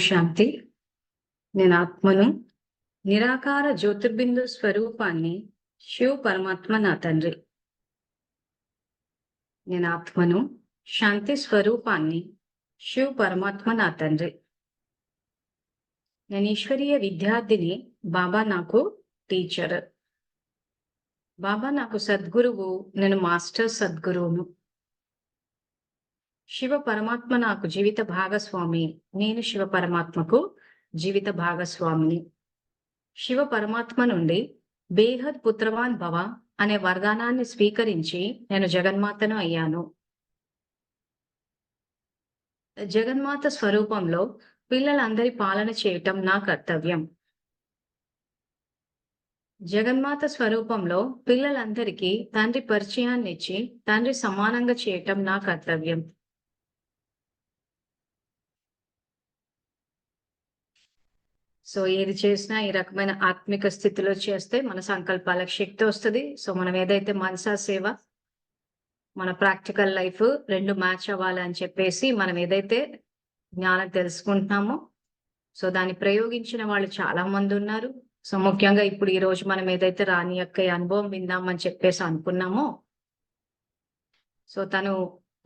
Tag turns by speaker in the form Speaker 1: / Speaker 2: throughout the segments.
Speaker 1: శాంతి. నేను ఆత్మను, నిరాకార జ్యోతిర్బిందు స్వరూపాన్ని, శివ పరమాత్మ నా తండ్రి. నేను ఆత్మను, శాంతి స్వరూపాన్ని, శివ పరమాత్మ నా తండ్రి. నేను ఈశ్వరీయ విద్యార్థిని, బాబా నాకు టీచర్. బాబా నాకు సద్గురువు, నేను మాస్టర్ సద్గురువును. శివ పరమాత్మ నాకు జీవిత భాగస్వామి, నేను శివ పరమాత్మకు జీవిత భాగస్వామిని. శివ పరమాత్మ నుండి బేహద్ పుత్రవాన్ భవ అనే వరదానాన్ని స్వీకరించి నేను జగన్మాతను అయ్యాను. జగన్మాత స్వరూపంలో పిల్లలందరి పాలన చేయటం నా కర్తవ్యం. జగన్మాత స్వరూపంలో పిల్లలందరికీ తండ్రి పరిచయాన్ని ఇచ్చి తండ్రి సమానంగా చేయటం నా కర్తవ్యం. సో ఏది చేసినా ఈ రకమైన ఆత్మిక స్థితిలో చేస్తే మన సంకల్పాలకు శక్తి వస్తుంది. సో మనం ఏదైతే మనసా సేవ, మన ప్రాక్టికల్ లైఫ్ రెండు మ్యాచ్ అవ్వాలి అని చెప్పేసి మనం ఏదైతే జ్ఞానం తెలుసుకుంటున్నామో, సో దాన్ని ప్రయోగించిన వాళ్ళు చాలా మంది ఉన్నారు. సో ముఖ్యంగా ఇప్పుడు ఈ రోజు మనం ఏదైతే రాణి యొక్క అనుభవం విందామని చెప్పేసి అనుకున్నామో, సో తను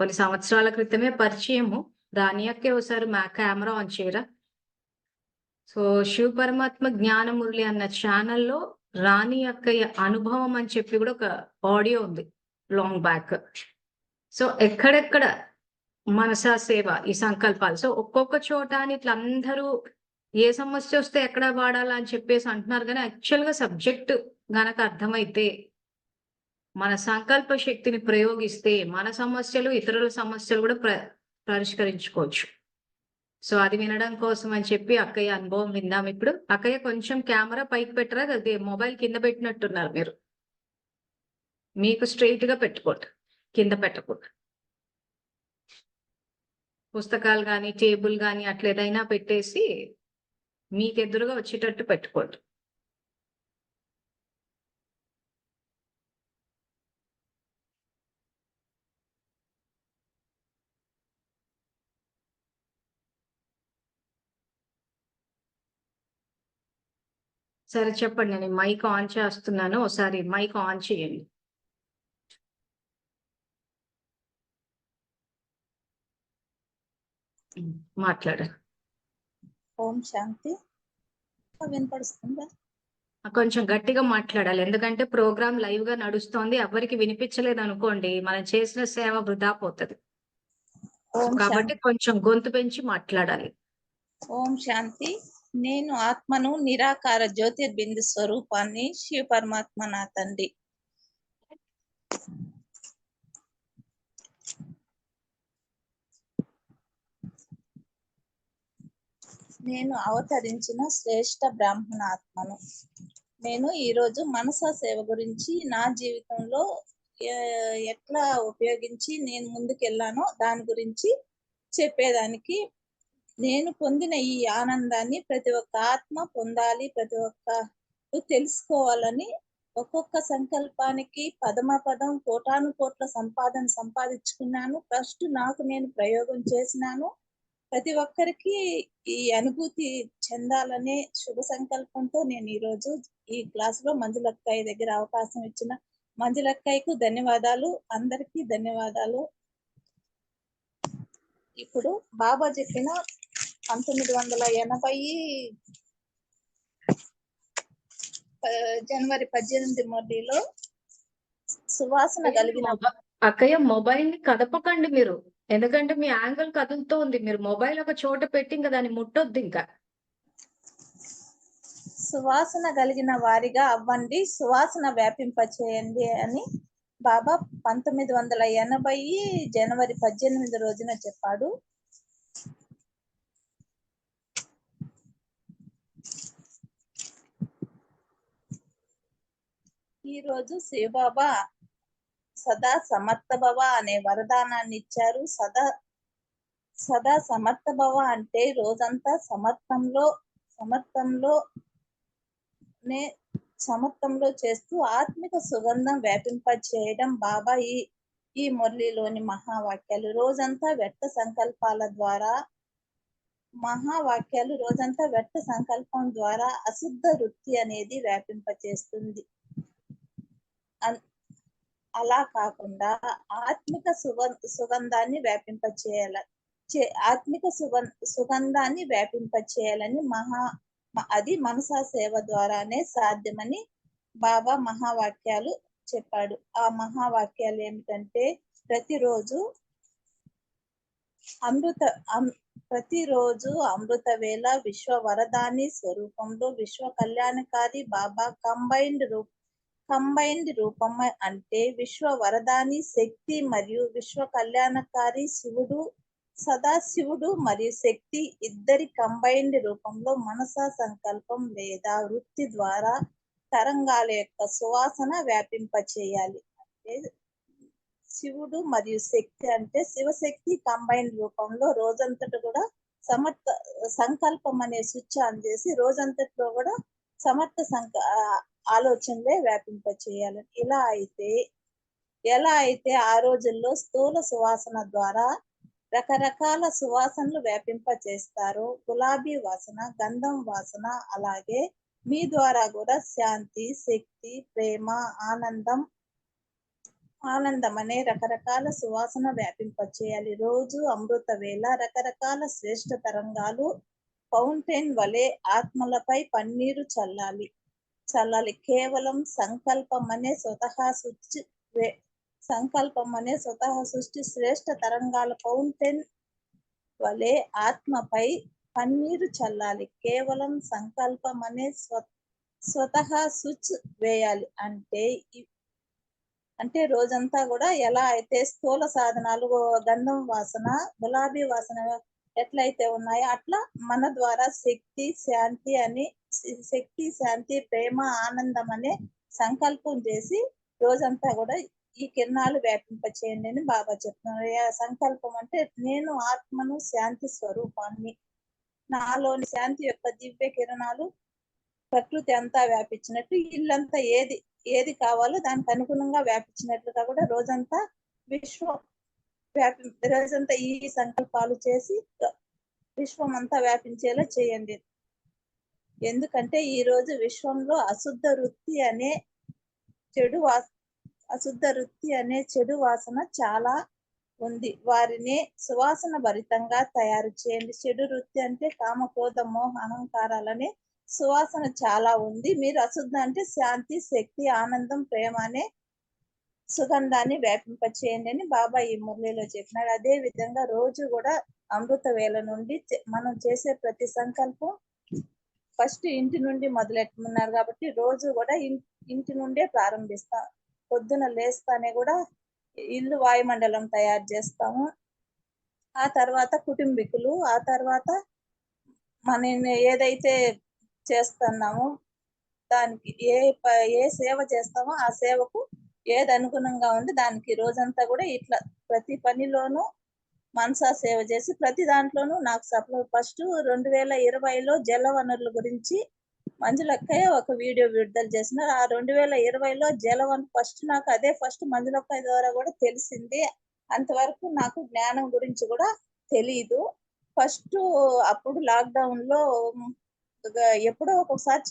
Speaker 1: కొన్ని సంవత్సరాల క్రితమే పరిచయము. రాణి అక్కే ఒకసారి మా కెమెరా ఆన్ చేయరా. సో శివ పరమాత్మ జ్ఞాన మురళి అన్న ఛానల్లో రాణి అక్కయ్య అనుభవం అని చెప్పి కూడా ఒక ఆడియో ఉంది లాంగ్ బ్యాక్. సో ఎక్కడెక్కడ మనసా సేవ, ఈ సంకల్పాలు, సో ఒక్కొక్క చోట అని ఇట్లా అందరూ ఏ సమస్య వస్తే ఎక్కడ వాడాలా అని చెప్పేసి అంటున్నారు. కానీ యాక్చువల్ గా సబ్జెక్ట్ గనక అర్థమైతే, మన సంకల్ప శక్తిని ప్రయోగిస్తే మన సమస్యలు, ఇతరుల సమస్యలు కూడా పరిష్కరించుకోవచ్చు. సో అది వినడం కోసం అని చెప్పి అక్కయ్య అనుభవం విందాం ఇప్పుడు. అక్కయ్య కొంచెం కెమెరా పైకి పెట్టరా, అది మొబైల్ కింద పెట్టినట్టున్నారు మీరు. మీకు స్ట్రైట్ గా పెట్టుకోండి, కింద పెట్టకూడదు. పుస్తకాలు కానీ టేబుల్ కానీ అట్లా ఏదైనా పెట్టేసి మీకు ఎదురుగా వచ్చేటట్టు పెట్టుకోండి. సరే చెప్పండి, నేను మైక్ ఆన్ చేస్తున్నాను, ఒకసారి మైక్ ఆన్ చేయండి. మాట్లాడారు.
Speaker 2: ఓం శాంతి. వినపడుతుందా?
Speaker 1: కొంచెం గట్టిగా మాట్లాడాలి, ఎందుకంటే ప్రోగ్రామ్ లైవ్ గా నడుస్తోంది. ఎవరికి వినిపించలేదు అనుకోండి, మనం చేసిన సేవ వృధా పోతుంది. కాబట్టి కొంచెం గొంతు పెంచి మాట్లాడాలి.
Speaker 2: ఓం శాంతి. నేను ఆత్మను, నిరాకార జ్యోతిర్బిందు స్వరూపాన్ని, శివ పరమాత్మ నా తండ్రి. నేను అవతరించిన శ్రేష్ఠ బ్రాహ్మణ ఆత్మను. నేను ఈరోజు మనసా సేవ గురించి, నా జీవితంలో ఎట్లా ఉపయోగించి నేను ముందుకెళ్ళానో దాని గురించి చెప్పేదానికి, నేను పొందిన ఈ ఆనందాన్ని ప్రతి ఒక్క ఆత్మ పొందాలి, ప్రతి ఒక్క తెలుసుకోవాలని ఒక్కొక్క సంకల్పానికి పదం కోటాను కోట్ల సంపాదించుకున్నాను. ఫస్ట్ నాకు నేను ప్రయోగం చేసినాను. ప్రతి ఒక్కరికి ఈ అనుభూతి చెందాలనే శుభ సంకల్పంతో నేను ఈరోజు ఈ క్లాసులో మంజులక్కయ్య దగ్గర అవకాశం ఇచ్చిన మంజులక్కయ్యకు ధన్యవాదాలు. అందరికీ ధన్యవాదాలు. ఇప్పుడు బాబా చెప్పిన 1980 జనవరి 18 మొదటిలో సువాసన కలిగిన
Speaker 1: అక్కయ్య మొబైల్ ని కదపకండి మీరు, ఎందుకంటే మీ యాంగిల్ కదులుతూ ఉంది. మీరు మొబైల్ ఒక చోట పెట్టి ఇంకా దాన్ని ముట్టొద్దు. ఇంకా
Speaker 2: సువాసన కలిగిన వారిగా అవ్వండి, సువాసన వ్యాపింపచేయండి అని బాబా 1980 జనవరి 18 రోజున చెప్పాడు. ఈ రోజు శివబాబా సదా సమర్థ భవ అనే వరదానాన్ని ఇచ్చారు. సదా సమర్థ భవ అంటే రోజంతా సమర్థంలో చేస్తూ ఆత్మిక సుగంధం వ్యాపింప చేయడం బాబా ఈ మురళిలోని మహావాక్యాలు. రోజంతా వ్యర్థ సంకల్పాల ద్వారా మహావాక్యాలు రోజంతా వ్యర్థ సంకల్పం ద్వారా అశుద్ధ వృత్తి అనేది వ్యాపింపచేస్తుంది. అలా కాకుండా ఆత్మిక సుగంధాన్ని వ్యాపింపచేయాల ఆత్మిక సుగంధాన్ని వ్యాపింపచేయాలని అది మనసా సేవ ద్వారానే సాధ్యమని బాబా మహావాక్యాలు చెప్పాడు. ఆ మహావాక్యాలు ఏమిటంటే ప్రతిరోజు అమృత వేళ విశ్వ వరదాని స్వరూపంలో విశ్వ కళ్యాణకారి బాబా కంబైన్డ్ రూపం అంటే విశ్వ వరదాని శక్తి మరియు విశ్వ కళ్యాణకారి శివుడు, సదాశివుడు మరియు శక్తి ఇద్దరి కంబైన్డ్ రూపంలో మనసా సంకల్పం లేదా వృత్తి ద్వారా తరంగాల యొక్క సువాసన వ్యాపింపచేయాలి. అంటే శివుడు మరియు శక్తి అంటే శివశక్తి కంబైన్ రూపంలో రోజంతటి కూడా సంకల్పం అనే స్విచ్ ఆన్ చేసి రోజంతటిలో కూడా ఆలోచనలే వ్యాపింపచేయాలి. ఎలా అయితే ఆ రోజుల్లో స్థూల సువాసన ద్వారా రకరకాల సువాసనలు వ్యాపింపచేస్తారో గులాబీ వాసన, గంధం వాసన, అలాగే మీ ద్వారా కూడా శాంతి, శక్తి, ప్రేమ, ఆనందం అనే రకరకాల సువాసన వ్యాపింపచేయాలి. రోజు అమృత వేళ రకరకాల శ్రేష్ఠ తరంగాలు ఫౌంటైన్ వలె ఆత్మలపై పన్నీరు చల్లాలి. కేవలం సంకల్పం అనే స్వతహా సృష్టి శ్రేష్ఠ తరంగాల ఫౌంటైన్ వలె ఆత్మపై పన్నీరు చల్లాలి. కేవలం సంకల్పం అనే స్వతహా స్విచ్ వేయాలి. అంటే రోజంతా కూడా ఎలా అయితే స్థూల సాధనాలు గంధం వాసన, గులాబీ వాసన ఎట్లయితే ఉన్నాయో అట్లా మన ద్వారా శక్తి, శాంతి, ప్రేమ, ఆనందం అనే సంకల్పం చేసి రోజంతా కూడా ఈ కిరణాలు వ్యాపింపచేయండి అని బాబా చెప్తున్నారు. సంకల్పం అంటే నేను ఆత్మను, శాంతి స్వరూపాన్ని, నాలోని శాంతి యొక్క దివ్య కిరణాలు ప్రకృతి అంతా వ్యాపించినట్టు ఇల్లంతా ఏది కావాలో దానికి అనుగుణంగా వ్యాపించినట్లుగా కూడా రోజంతా ఈ సంకల్పాలు చేసి విశ్వం అంతా వ్యాపించేలా చేయండి. ఎందుకంటే ఈ రోజు విశ్వంలో అశుద్ధ వృత్తి అనే చెడు వాసన చాలా ఉంది. వారిని సువాసన భరితంగా తయారు చేయండి. చెడు వృత్తి అంటే కామ, క్రోధ, మోహ, అహంకారాలనే సువాసన చాలా ఉంది. మీరు అశుద్ధ అంటే శాంతి, శక్తి, ఆనందం, ప్రేమ అనే సుగంధాన్ని వ్యాపింపచేయండి అని బాబా ఈ మురళిలో చెప్పినాడు. అదే విధంగా రోజు కూడా అమృత వేళ నుండి మనం చేసే ప్రతి సంకల్పం ఫస్ట్ ఇంటి నుండి మొదలెట్టమన్నారు కాబట్టి రోజు కూడా ఇంటి నుండే ప్రారంభిస్తాం. పొద్దున లేస్తానే కూడా ఇల్లు వాయుమండలం తయారు చేస్తాము. ఆ తర్వాత కుటుంబీకులు, ఆ తర్వాత మనం ఏదైతే చేస్తున్నామో దానికి ఏ సేవ చేస్తామో ఆ సేవకు ఏది అనుగుణంగా ఉంది దానికి రోజంతా కూడా ఇట్లా ప్రతి పనిలోనూ మనసా సేవ చేసి ప్రతి దాంట్లోనూ నాకు ఫస్ట్ 2020లో జల వనరుల గురించి మంజులక్కయ్య ఒక వీడియో విడుదల చేసినారు. ఆ 2020లో నాకు అదే ఫస్ట్ మంజులక్కయ్య ద్వారా కూడా తెలిసింది. అంతవరకు నాకు జ్ఞానం గురించి కూడా తెలియదు. ఫస్ట్ అప్పుడు లాక్డౌన్ లో ఎప్పుడో ఒక్కొక్కసారి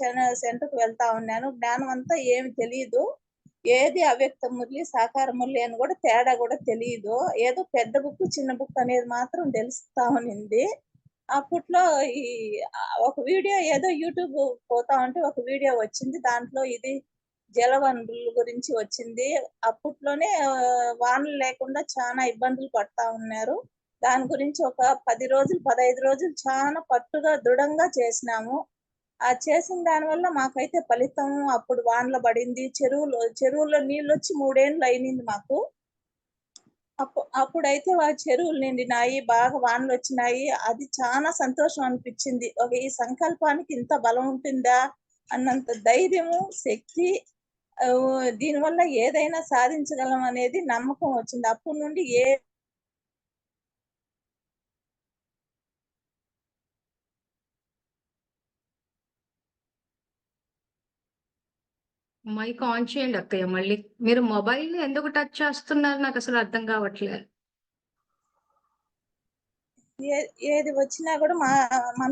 Speaker 2: సెంటర్కి వెళ్తా ఉన్నాను. జ్ఞానం అంతా ఏమి తెలియదు. ఏది అవ్యక్త మురళి, సాకార మురళి అని కూడా తేడా కూడా తెలియదు. ఏదో పెద్ద బుక్, చిన్న బుక్ అనేది మాత్రం తెలుస్తా ఉన్నింది. అప్పట్లో ఒక వీడియో ఏదో యూట్యూబ్ పోతా ఉంటే ఒక వీడియో వచ్చింది. దాంట్లో ఇది జలవనరుల గురించి వచ్చింది. అప్పట్లోనే వానలు లేకుండా చాలా ఇబ్బందులు పడతా ఉన్నారు. దాని గురించి ఒక 10 రోజులు 15 రోజులు చాలా పట్టుగా దృఢంగా చేసినాము. ఆ చేసిన దాని వల్ల మాకైతే ఫలితం అప్పుడు వానలు పడింది. చెరువుల్లో నీళ్ళు వచ్చి 3 ఏళ్ళు అయినింది మాకు. అప్పుడైతే చెరువులు నిండినాయి, బాగా వానలు వచ్చినాయి. అది చాలా సంతోషం అనిపించింది. ఈ సంకల్పానికి ఇంత బలం ఉంటుందా అన్నంత ధైర్యము, శక్తి, దీనివల్ల ఏదైనా సాధించగలం అనేది నమ్మకం వచ్చింది. అప్పటి నుండి
Speaker 1: మైక్ ఆన్ చేయండి అక్కయ్య. మళ్ళీ మీరు మొబైల్ ఎందుకు టచ్ చేస్తున్నారు నాకు అసలు అర్థం కావట్లేదు.
Speaker 2: ఏది వచ్చినా కూడా మన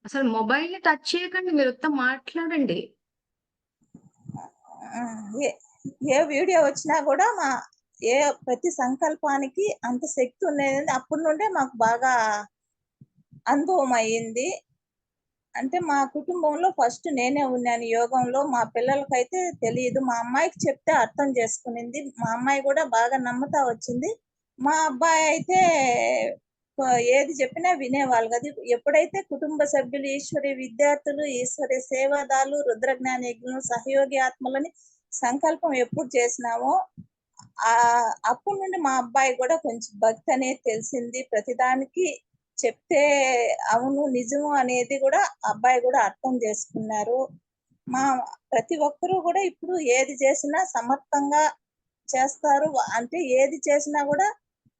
Speaker 1: అసలు మొబైల్ టచ్ చేయకండి, మీరు మాట్లాడండి.
Speaker 2: ఏ ఏ వీడియో వచ్చినా కూడా ప్రతి సంకల్పానికి అంత శక్తి ఉండేది. అప్పటి నుండే మాకు బాగా అనుభవం అయ్యింది. అంటే మా కుటుంబంలో ఫస్ట్ నేనే ఉన్నాను యోగంలో. మా పిల్లలకైతే తెలియదు. మా అమ్మాయికి చెప్తే అర్థం చేసుకునింది. మా అమ్మాయి కూడా బాగా నమ్ముతా వచ్చింది. మా అబ్బాయి అయితే ఏది చెప్పినా వినేవాళ్ళు కాదు. ఎప్పుడైతే కుటుంబ సభ్యులు, ఈశ్వరి విద్యార్థులు, ఈశ్వరి సేవాదాలు, రుద్రజ్ఞాన యజ్ఞం, సహయోగి ఆత్మలని సంకల్పం ఎప్పుడు చేసినామో అప్పటి నుండి మా అబ్బాయి కూడా కొంచెం భక్తి అనేది తెలిసింది. ప్రతిదానికి చెప్తే అవును నిజము అనేది కూడా అబ్బాయి కూడా అర్థం చేసుకున్నారు. మా ప్రతి ఒక్కరూ కూడా ఇప్పుడు ఏది చేసినా సమర్థంగా చేస్తారు. అంటే ఏది చేసినా కూడా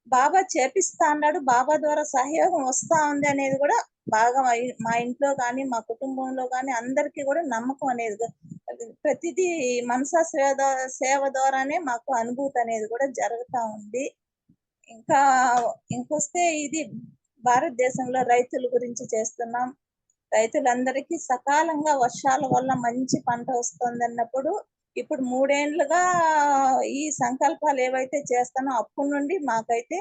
Speaker 2: బాబా చేపిస్తా అన్నాడు. బాబా ద్వారా సహయోగం వస్తా ఉంది అనేది కూడా బాగా మా ఇంట్లో కానీ మా కుటుంబంలో కానీ అందరికీ కూడా నమ్మకం అనేది ప్రతిదీ మనసా సేవ ద్వారానే మాకు అనుభూతి అనేది కూడా జరుగుతా ఉంది. ఇంకా ఇంకొస్తే ఇది భారతదేశంలో రైతుల గురించి చేస్తున్నాం. రైతులందరికీ సకాలంగా వర్షాల వల్ల మంచి పంట వస్తుంది అన్నప్పుడు ఇప్పుడు 3 ఏండ్లుగా ఈ సంకల్పాలు ఏవైతే చేస్తానో అప్పటి నుండి మాకైతే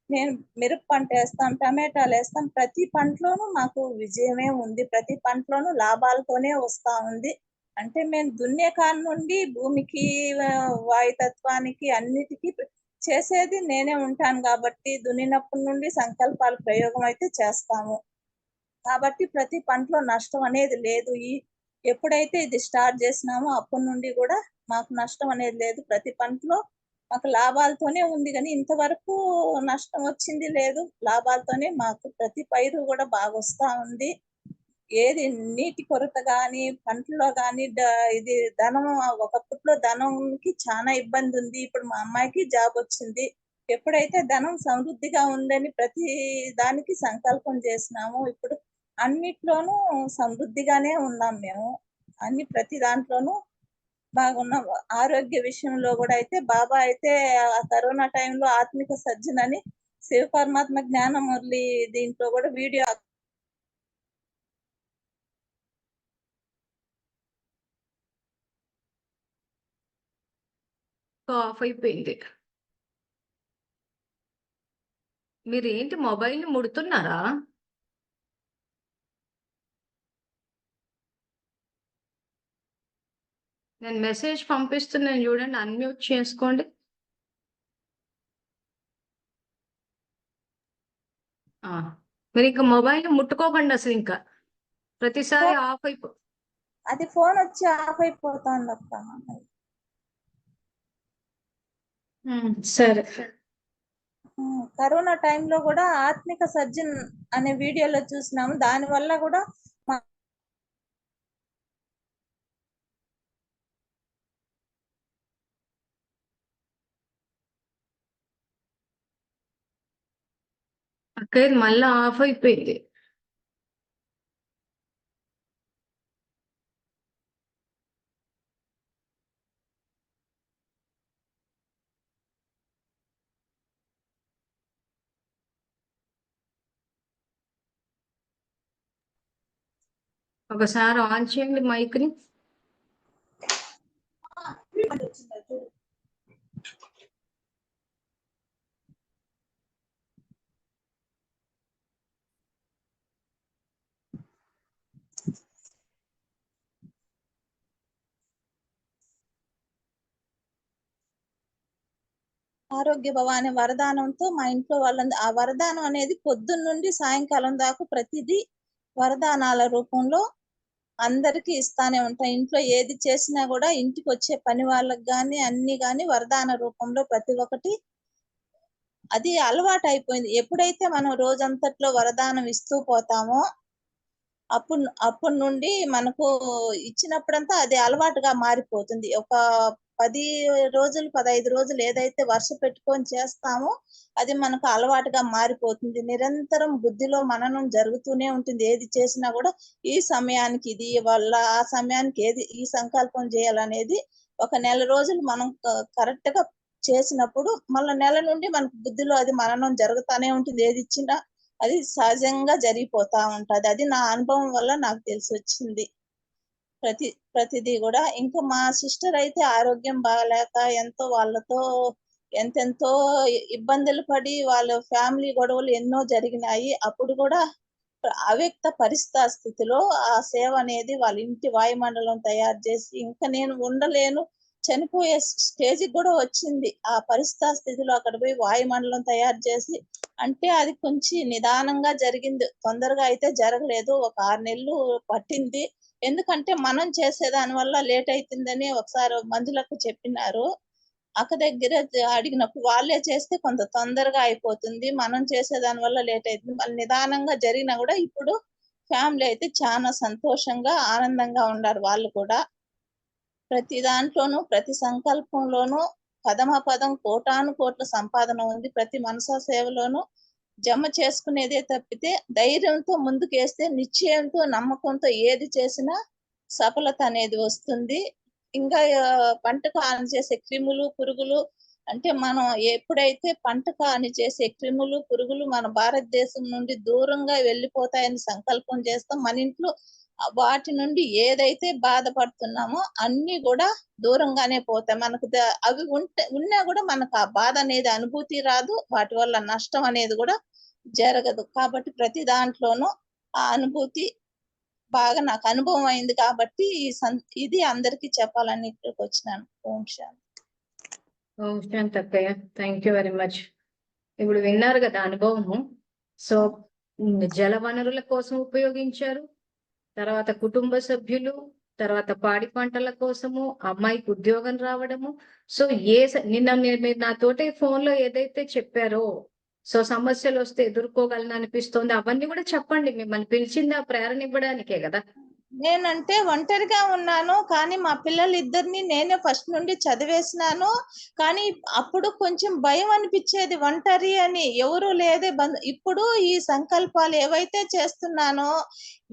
Speaker 2: నేను మిరప పంట వేస్తాం, టమాటాలు వేస్తాం. ప్రతి పంటలోనూ మాకు విజయమే ఉంది. ప్రతి పంటలోనూ లాభాలతోనే వస్తా ఉంది. అంటే మేము దున్నే కాడ నుండి భూమికి వాయుతత్వానికి అన్నిటికీ చేసేది నేనే ఉంటాను కాబట్టి దున్నినప్పటి నుండి సంకల్పాల ప్రయోగం అయితే చేస్తాము. కాబట్టి ప్రతి పంటలో నష్టం అనేది లేదు. ఎప్పుడైతే ఇది స్టార్ట్ చేసినామో అప్పటి నుండి కూడా మాకు నష్టం అనేది లేదు. ప్రతి పంటలో మాకు లాభాలతోనే ఉంది కానీ ఇంతవరకు నష్టం వచ్చింది లేదు. లాభాలతోనే మాకు ప్రతి పైరు కూడా బాగా వస్తా ఉంది. ఏది నీటి కొరత గాని పంటలో గాని ఇది ధనం ఒకప్పట్లో ధనంకి చాలా ఇబ్బంది ఉంది. ఇప్పుడు మా అమ్మాయికి జాబ్ వచ్చింది. ఎప్పుడైతే ధనం సమృద్ధిగా ఉందని ప్రతి దానికి సంకల్పం చేసినామో ఇప్పుడు అన్నిట్లోనూ సమృద్ధిగానే ఉన్నాం మేము. ప్రతి దాంట్లోనూ బాగున్నాం. ఆరోగ్య విషయంలో కూడా అయితే బాబా అయితే ఆ కరోనా టైంలో ఆత్మిక సర్జన్ అని శివ పరమాత్మ జ్ఞాన మురళి దీంట్లో కూడా వీడియో
Speaker 1: ఆఫ్ అయిపోయింది. మీరు ఏంటి మొబైల్ ముడుతున్నారా? నేను మెసేజ్ పంపిస్తున్నాను చూడండి, అన్మ్యూట్ చేసుకోండి. మీరు ఇంకా మొబైల్ ముట్టుకోకండి అసలు. ఇంకా ప్రతిసారి ఆఫ్
Speaker 2: అది ఫోన్ వచ్చి ఆఫ్ అయిపోతుంది అక్క.
Speaker 1: సరే.
Speaker 2: కరోనా టైంలో కూడా ఆత్మిక సర్జన్ అనే వీడియోలో చూసినాము. దాని వల్ల కూడా
Speaker 1: అక్క ఇది మళ్ళీ ఆఫ్ అయిపోయింది. ఒకసారి ఆన్ చేయండి మైక్ ని.
Speaker 2: ఆరోగ్య భవ అనే వరదానంతో మా ఇంట్లో వాళ్ళందరూ ఆ వరదానం అనేది పొద్దున్న నుండి సాయంకాలం దాకా ప్రతిదీ వరదానాల రూపంలో అందరికీ ఇస్తానే ఉంటాయి. ఇంట్లో ఏది చేసినా కూడా ఇంటికి వచ్చే పని వాళ్ళకి కానీ అన్ని కానీ వరదాన రూపంలో ప్రతి ఒక్కటి అది అలవాటు అయిపోయింది. ఎప్పుడైతే మనం రోజంతట్లో వరదానం ఇస్తూ పోతామో అప్పటి నుండి మనకు ఇచ్చినప్పుడంతా అది అలవాటుగా మారిపోతుంది. ఒక 10 రోజులు 15 రోజులు ఏదైతే వరుస పెట్టుకొని చేస్తామో అది మనకు అలవాటుగా మారిపోతుంది. నిరంతరం బుద్ధిలో మననం జరుగుతూనే ఉంటుంది. ఏది చేసినా కూడా ఈ సమయానికి ఇది వల్ల ఆ సమయానికి ఏది ఈ సంకల్పం చేయాలనేది ఒక నెల రోజులు మనం కరెక్ట్ గా చేసినప్పుడు మళ్ళా నెల నుండి మనకు బుద్ధిలో అది మననం జరుగుతానే ఉంటుంది. ఏది ఇచ్చినా అది సహజంగా జరిగిపోతా ఉంటది. అది నా అనుభవం వల్ల నాకు తెలిసొచ్చింది. ప్రతిదీ గూడా. ఇంకా మా సిస్టర్ అయితే ఆరోగ్యం బాగాలేక ఎంతో వాళ్ళతో ఎంతెంతో ఇబ్బందులు పడి వాళ్ళ ఫ్యామిలీ గొడవలు ఎన్నో జరిగినాయి. అప్పుడు గూడా అవ్యక్త పరిస్థితి స్థితిలో ఆ సేవ అనేది వాళ్ళ ఇంటి వాయుమండలం తయారు చేసి, ఇంక నేను ఉండలేను, చనిపోయే స్టేజ్‌కి గూడా వచ్చింది. ఆ పరిస్థితి స్థితిలో అక్కడ పోయి వాయుమండలం తయారు చేసి అంటే అది కొంచెం నిదానంగా జరిగింది. తొందరగా అయితే జరగలేదు. ఒక 6 నెలలు పట్టింది. ఎందుకంటే మనం చేసేదాని వల్ల లేట్ అయితుందని ఒకసారి మంజులక్క చెప్పినారు. అక్క దగ్గర అడిగినప్పుడు వాళ్ళే చేస్తే కొంత తొందరగా అయిపోతుంది. మనం చేసేదాని వల్ల లేట్ అయితుంది. మళ్ళీ నిదానంగా జరిగినా గూడా ఇప్పుడు ఫ్యామిలీ అయితే చానా సంతోషంగా, ఆనందంగా ఉన్నారు వాళ్ళు కూడా. ప్రతి దాంట్లోనూ, ప్రతి సంకల్పంలోనూ పదమపదం కోటానుకోట్ల సంపాదన ఉంది. ప్రతి మనసా సేవలోనూ జమ చేసుకునేదే తప్పితే ధైర్యంతో ముందుకేస్తే నిశ్చయంతో, నమ్మకంతో ఏది చేసినా సఫలత అనేది వస్తుంది. ఇంకా పంటకు హాని చేసే క్రిములు, పురుగులు అంటే మనం ఎప్పుడైతే పంటకు హాని చేసే క్రిములు, పురుగులు మన భారతదేశం నుండి దూరంగా వెళ్ళిపోతాయని సంకల్పం చేస్తాం. మన ఇంట్లో వాటి నుండి ఏదైతే బాధపడుతున్నామో అన్నీ గూడా దూరంగానే పోతాయి. మనకు అవి ఉన్నా గూడా మనకు ఆ బాధ అనేది అనుభూతి రాదు. వాటి వల్ల నష్టం అనేది గూడా జరగదు. కాబట్టి ప్రతి దాంట్లోనూ ఆ అనుభూతి బాగా నాకు అనుభవం అయింది కాబట్టి ఇది అందరికీ చెప్పాలని ఇక్కడికొచ్చినాను. ఓం శాంతి.
Speaker 1: ఓం శాంతి అక్కయ్య. Thank you very much. ఇప్పుడు విన్నారు కదా అనుభవము. సో జల వనరుల కోసం ఉపయోగించారు, తర్వాత కుటుంబ సభ్యులు, తర్వాత పాడి పంటల కోసము, అమ్మాయికి ఉద్యోగం రావడము. సో నిన్న మీరు నాతోటి ఫోన్ లో ఏదైతే చెప్పారో, సో సమస్యలు వస్తే ఎదుర్కోగలను అనిపిస్తోంది, అవన్నీ కూడా చెప్పండి. మిమ్మల్ని పిలిచింది ఆ ప్రేరణ ఇవ్వడానికే కదా.
Speaker 2: నేనంటే ఒంటరిగా ఉన్నాను. కానీ మా పిల్లలిద్దరిని నేనే ఫస్ట్ నుండి చదివేసినాను. కానీ అప్పుడు కొంచెం భయం అనిపిచ్చేది ఒంటరి అని. ఎవరు లేదే ఇప్పుడు ఈ సంకల్పాలు ఏవైతే చేస్తున్నానో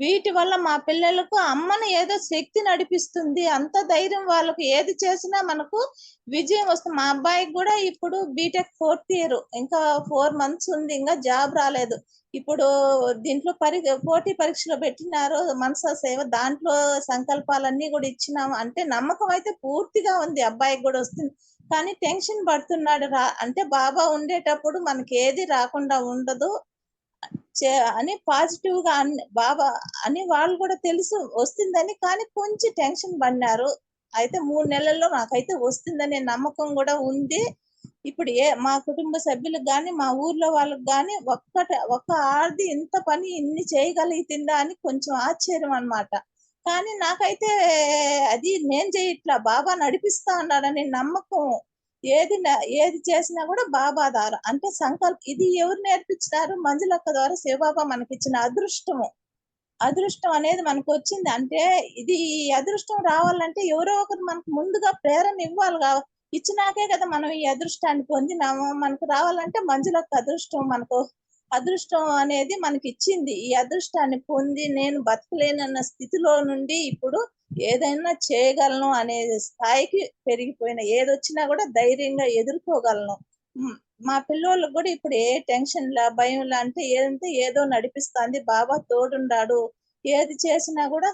Speaker 2: వీటి వల్ల మా పిల్లలకు అమ్మను ఏదో శక్తి నడిపిస్తుంది. అంత ధైర్యం వాళ్ళకు ఏది చేసినా మనకు విజయం వస్తుంది. మా అబ్బాయికి గూడా ఇప్పుడు బీటెక్ 4th ఇయర్. ఇంకా 4 మంత్స్ ఉంది. ఇంగా జాబ్ రాలేదు. ఇప్పుడు దీంట్లో పోటీ పరీక్షలో పెట్టినారు మనసా సేవ. దాంట్లో సంకల్పాలన్నీ గూడా ఇచ్చినాము. అంటే నమ్మకం అయితే పూర్తిగా ఉంది. అబ్బాయికి గూడా వస్తుంది. కానీ టెన్షన్ పడుతున్నాడు. అంటే బాబా ఉండేటప్పుడు మనకేది రాకుండా ఉండదు అని పాజిటివ్‌గా బాబా అని వాళ్ళు గూడా తెలుసు వస్తుందని. కానీ కొంచెం టెన్షన్ పడినారు. అయితే 3 నెలల్లో నాకైతే వస్తుందనే నమ్మకం గూడా ఉంది. ఇప్పుడు మా కుటుంబ సభ్యులకు గాని, మా ఊర్లో వాళ్ళకి గాని ఒక్క ఆడది ఇంత పని ఇన్ని చేయగలుగుతుందా అని కొంచెం ఆశ్చర్యం అన్నమాట. కానీ నాకైతే అది నేను చేయట్లా. బాబా నడిపిస్తా ఉన్నాడనే నమ్మకం. ఏది చేసినా గూడా బాబా ద్వారా. అంటే ఇది ఎవరు నేర్పించినారు? మంజులక్క ద్వారా శివబాబా మనకిచ్చిన అదృష్టము. అదృష్టం అనేది మనకొచ్చింది. అంటే ఈ అదృష్టం రావాలంటే ఎవరో ఒకరు మనకు ముందుగా ప్రేరణ ఇవ్వాలి ఇచ్చినాకే కదా మనం ఈ అదృష్టాన్ని పొందినాము. మనకు రావాలంటే మంజులక్క అదృష్టం అనేది మనకిచ్చింది. ఈ అదృష్టాన్ని పొంది నేను బతకలేనన్న స్థితిలో నుండి ఇప్పుడు ఏదైనా చేయగలను అనే స్థాయికి పెరిగిపోయిన. ఏదొచ్చినా గూడా ధైర్యంగా ఎదుర్కోగలను. మా పిల్లోళ్ళకి గూడా ఇప్పుడు ఏ టెన్షన్‌లా, భయంలా అంటే ఏదో నడిపిస్తాంది. బాబా తోడుండాడు. ఏది చేసినా గూడా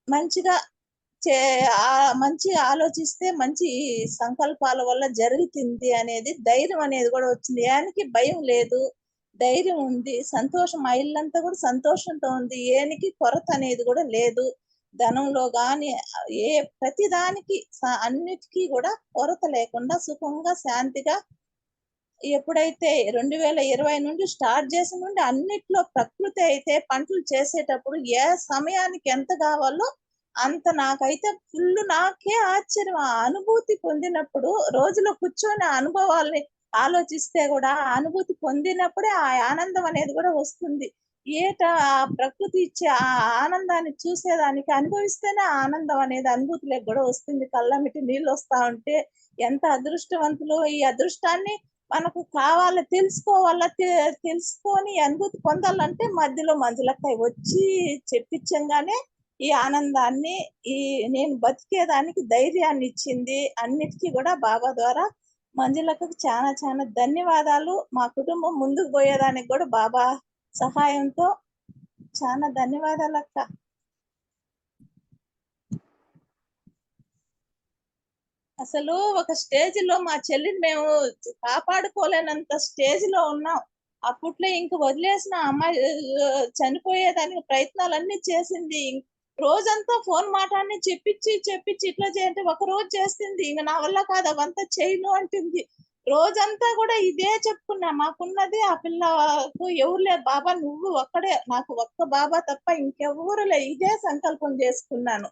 Speaker 2: మంచిగా మంచి ఆలోచిస్తే మంచి సంకల్పాల వల్ల జరుగుతుంది అనేది ధైర్యం అనేది గూడా వచ్చింది. యానికి భయం లేదు. ధైర్యం ఉంది. సంతోషం మా ఇల్లంతా గూడా సంతోషంతో ఉంది. ఏనికి కొరత అనేది గూడా లేదు. ధనంలో గాని ప్రతి దానికి అన్నిటికి గూడా కొరత లేకుండా సుఖంగా, శాంతిగా ఎప్పుడైతే 2020 నుండి స్టార్ట్ చేసిన నుండి అన్నిట్లో ప్రకృతి అయితే పంటలు చేసేటప్పుడు ఏ సమయానికి ఎంత కావాలో అంత నాకైతే నాకే ఆశ్చర్యం. ఆ అనుభూతి పొందినప్పుడు రోజులో కూర్చొని ఆ అనుభవాల్ని ఆలోచిస్తే గూడా ఆ అనుభూతి పొందినప్పుడే ఆ ఆనందం అనేది గూడా వస్తుంది. ఆ ప్రకృతి ఇచ్చే ఆ ఆనందాన్ని చూసేదానికి అనుభవిస్తేనే ఆ ఆనందం అనేది అనుభూతిలోకి గూడా వస్తుంది. కళ్ళెమ్మట నీళ్ళొస్తా ఉంటే ఎంత అదృష్టవంతులో ఈ అదృష్టాన్ని మనకు తెలుసుకోవాలా, తెలుసుకొని అనుభూతి పొందాలంటే మధ్యలో మంజులక్క వచ్చి చెప్పించంగానే ఈ ఆనందాన్ని నేను బతికేదానికి ధైర్యాన్ని ఇచ్చింది. అన్నిటికీ గూడా బాబా ద్వారా మంజులకు చాలా చాలా ధన్యవాదాలు. మా కుటుంబం ముందుకు పోయేదానికి కూడా బాబా సహాయంతో చాలా ధన్యవాదాలక్క. అసలు ఒక స్టేజ్‌లో మా చెల్లిని మేము కాపాడుకోలేనంత స్టేజ్‌లో ఉన్నాం. అప్పట్లో ఇంక వదిలేసిన అమ్మాయి చనిపోయేదానికి ప్రయత్నాలన్నీ చేసింది. రోజంతా ఫోన్ మాటాన్ని చెప్పించి ఇట్లా చేయంటే ఒకరోజు చేస్తుంది. ఇంక నా వల్ల కాదు అవంతా చేయను అంటుంది. రోజంతా కూడా ఇదే చెప్పుకున్నా. మాకున్నది ఆ పిల్లకు ఎవరు లేరు. బాబా నువ్వు ఒక్కడే. నాకు ఒక్క బాబా తప్ప ఇంకెవ్వరు ఇదే సంకల్పం చేసుకున్నాను.